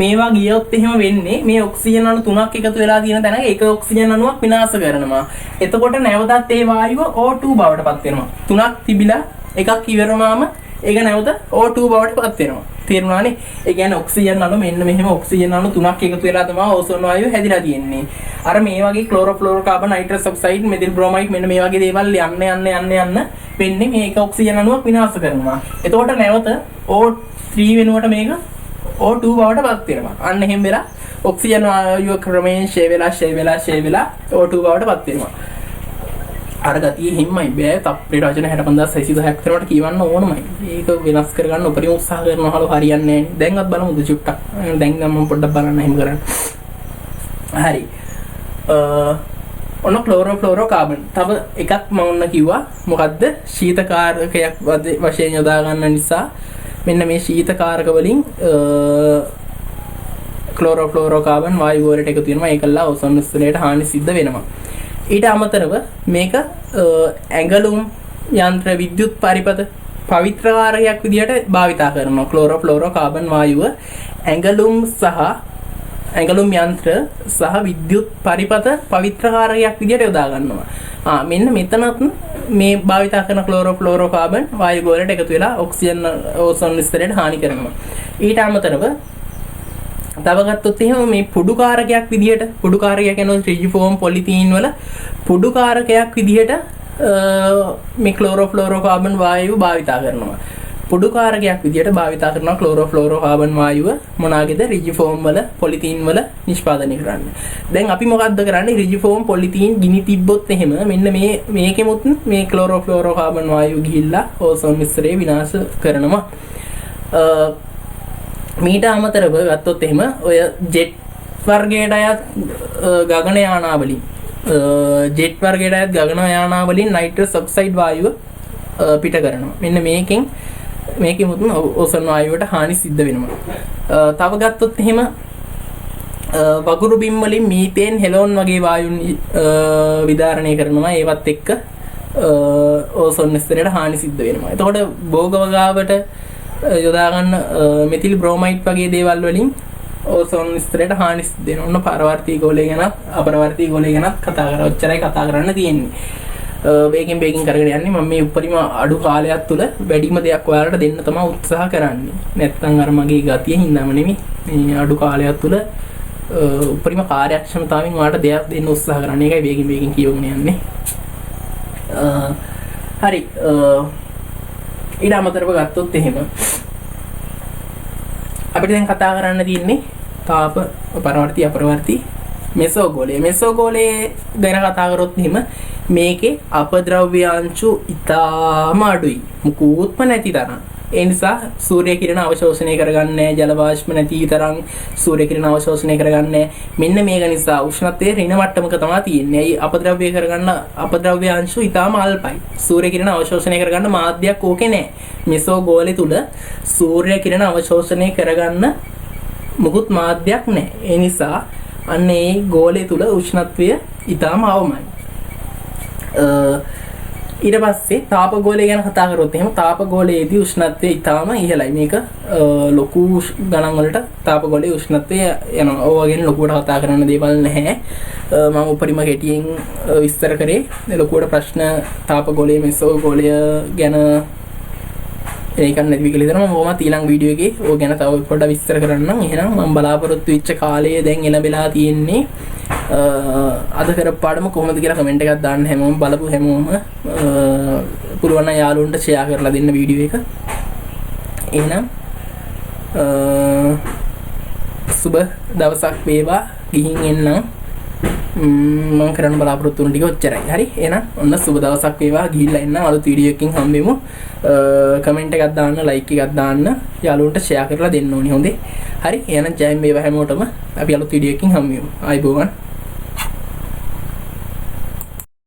මේවා ගියොත් එහෙම වෙන්නේ මේ ඔක්සිජන් අණු 3ක් එකතු වෙලා තියෙන තැනක එක ඔක්සිජන් අණුවක් විනාශ කරනවා. එතකොට නැවතත් ඒ වායුව O2 බවට පත් වෙනවා. 3ක් තිබිලා එකක් ඉවර වුණාම ඒක නැවත O2 බවට පත් වෙනවා. තේරුණානේ? ඒ කියන්නේ ඔක්සිජන් අණු මෙන්න මෙහෙම ඔක්සිජන් අණු 3ක් එකතු වෙලා තමයි ඕසෝන් වායුව හැදිලා තියෙන්නේ. අර මේ වගේ ක්ලෝරෝෆ්ලෝරෝකාබන්, නයිට්‍රස් ඔක්සයිඩ්, මෙතිල් බ්‍රෝමයිඩ් මෙන්න මේ වගේ දේවල් යන්න වෙන්නේ මේක ඔක්සිජන් අණුවක් විනාශ කරනවා. එතකොට නැවත O3 වෙනුවට මේක O2 බවට පත් වෙනවා. අන්න එහෙම වෙලා ඔක්සිජන් වායුව ක්‍රමයෙන් ෂේ වෙලා O2 බවට පත් වෙනවා. අර ගතිය හිම්මයි බෑ තප්පේ රචන 65610ක් කරනකොට කියවන්න ඕනමයි. ඒක වෙනස් කරගන්න උපරිම උත්සාහ කරනවලු හරියන්නේ නැහැ. දැන්වත් බලමුද චුට්ටක්. දැන් මම පොඩ්ඩක් බලන්න එහෙම කරන්න. හරි. ඔන්න ක්ලෝරෝෆ්ලෝරෝකාබන්. තව එකක් මම ඔන්න කිව්වා. මොකද්ද? ශීතකාරකයක් වශයෙන් යොදා ගන්න නිසා මෙන්න මේ ශීතකාරක වලින් ක්ලෝරෝෆ්ලෝරෝකාබන් වායු ගෝලයට එකතු වෙනවා. ඒකලා ඕසෝන් ස්තරයට හානි සිද්ධ වෙනවා. ඊට අමතරව මේක ඇඟලුම් යන්ත්‍ර විද්‍යුත් පරිපථ පවිත්‍රකාරකයක් විදිහට භාවිතා කරනවා. ක්ලෝරෝෆ්ලෝරෝකාබන් වායුව ඇඟලුම් යන්ත්‍ර සහ විද්‍යුත් පරිපථ පවිත්‍රකාරකයක් විදිහට යොදා ගන්නවා. මෙන්න මෙතනත් මේ භාවිතා කරන ක්ලෝරෝෆ්ලෝරෝකාබන් වායු ගෝලයට එකතු වෙලා ඔක්සිජන් ඕසෝන් ස්තරයට හානි කරනවා. ඊට අමතරව තව ගත්තොත් එහෙම මේ පුඩුකාරකයක් විදිහට පුඩුකාරකයක් යනවා ත්‍රිජිෆෝම් පොලිතීන් වල පුඩුකාරකයක් විදිහට මේ ක්ලෝරෝෆ්ලෝරෝකාබන් වායුව භාවිතා කරනවා. පොඩු කාරකයක් විදිහට භාවිතා කරනවා ක්ලෝරෝෆ්ලෝරෝකාබන් වායුව මොනාගේද රිජිෆෝම් වල පොලිතීන් වල නිෂ්පාදනය කරන්න. දැන් අපි මොකද්ද කරන්නේ රිජිෆෝම් පොලිතීන් ගිනි තිබ්බොත් එහෙම මෙන්න මේකෙමුත් මේ ක්ලෝරෝෆ්ලෝරෝකාබන් වායුව ගිහිල්ලා ඕසෝන් මිශ්‍රය විනාශ කරනවා. මීට අමතරව ගත්තොත් එහෙම ඔය ජෙට් වර්ගයට අයත් ගගන යානාවලින් ජෙට් වර්ගයට අයත් ගගන යානාවලින් නයිට්‍රස් ඔක්සයිඩ් වායුව පිට කරනවා. මෙන්න මේකෙමුත් ඕසෝන් වායුවට හානි සිද්ධ වෙනවා. තව ගත්තොත් එහෙම වගුරු බිම් වලින් මීතේන් හෙලෝන් වගේ වායුන් විදාරණය කරනවා. ඒවත් එක්ක ඕසෝන් ස්තරයට හානි සිද්ධ වෙනවා. එතකොට භෝග වගාවට යොදා ගන්න මෙතිල් බ්‍රෝමයිඩ් වගේ දේවල් වලින් ඕසෝන් ස්තරයට හානි සිද්ධ වෙනවා. ඔන්න පරවර්තී ගෝලය ගැන අපරවර්තී ගෝලය ගැන කතා කරා. ඔච්චරයි කතා කරන්න තියෙන්නේ. වේගෙන් කරගෙන යන්නේ. මම මේ උපරිම අඩු කාලයක් තුල වැඩිම දෙයක් ඔයාලට දෙන්න තමයි උත්සාහ කරන්නේ. නැත්තම් අර මගේ ගතිය හින්දාම නෙමෙයි. මේ අඩු කාලයක් තුල උපරිම කාර්යක්ෂමතාවයෙන් ඔයාලට දෙයක් දෙන්න උත්සාහ කරන්නේ. ඒකයි වේගෙන් කියවගෙන යන්නේ. හරි. ඊට අමතරව ගත්තොත් එහෙම අපිට දැන් කතා කරන්න තියෙන්නේ තාප පරවර්තී අපරවර්තී මෙසෝගෝලය. මෙසෝගෝලයේ ගැන කතා කරොත් එහෙම මේකේ අපද්‍රව්‍යාංශු ඉතාම අඩුයි. මුකුත්ම නැති තරම්. ඒ නිසා සූර්ය කිරණ අවශෝෂණය කරගන්නේ ජල වාෂ්ප නැති තරම් සූර්ය කිරණ අවශෝෂණය කරගන්නේ. මෙන්න මේක නිසා උෂ්ණත්වයේ ඍණ මට්ටමක තමයි තියෙන්නේ. අයි අපද්‍රව්‍ය කරගන්න අපද්‍රව්‍යාංශු ඉතාම අල්පයි. සූර්ය කිරණ අවශෝෂණය කරගන්න මාධ්‍යයක් ඕකේ නැහැ. මෙසෝගෝලය තුල සූර්ය කිරණ අවශෝෂණය කරගන්න මුකුත් මාධ්‍යයක් නැහැ. ඒ නිසා අන්න ඒ ගෝලය තුල උෂ්ණත්වය ඉතාම අවමයි. ඊට පස්සේ තාප ගෝලය ගැන කතා කරොත් එහෙම තාප ගෝලයේදී උෂ්ණත්වය ඉතාම ඉහළයි. මේක ලොකු ගණන් වලට තාප ගෝලයේ උෂ්ණත්වය යනවා. ඕවා ගැන ලොකුවට කතා කරන්න දේවල් නැහැ. මම උපරිම කෙටියෙන් විස්තර කරේ. ලොකුවට ප්‍රශ්න තාප ගෝලයේ මෙසෝ ගෝලය ගැන ඒක නැති විකල ඉතනම මොකම ඊළඟ වීඩියෝ එකේ ඕක ගැන තව පොඩ්ඩක් විස්තර කරන්නම්. එහෙනම් මම බලාපොරොත්තු වෙච්ච කාලය දැන් එළඹලා තියෙන්නේ. අද කරපු පාඩම කොහොමද කියලා කමෙන්ට් එකක් දාන්න හැමෝම බලපු හැමෝම පුළුවන් නම් යාළුවන්ට ෂෙයා කරලා දෙන්න වීඩියෝ එක. එහෙනම් සුබ දවසක් වේවා. ගිහින් එන්නම්. මම කරන්න බලාපොරොත්තු වුණු ටික ඔච්චරයි. හරි. එහෙනම් ඔන්න සුබ දවසක් වේවා. ගිහිල්ලා එන්න අලුත් වීඩියෝ එකකින් හම්බෙමු. කමෙන්ට් එකක් දාන්න, ලයික් එකක් දාන්න, යාළුවන්ට ෂෙයා කරලා දෙන්න ඕනි. හොඳේ. හරි. එහෙනම් ජයෙන් වේවා හැමෝටම. අපි අලුත් වීඩියෝ එකකින් හම්බෙමු. ආයිබෝවන්.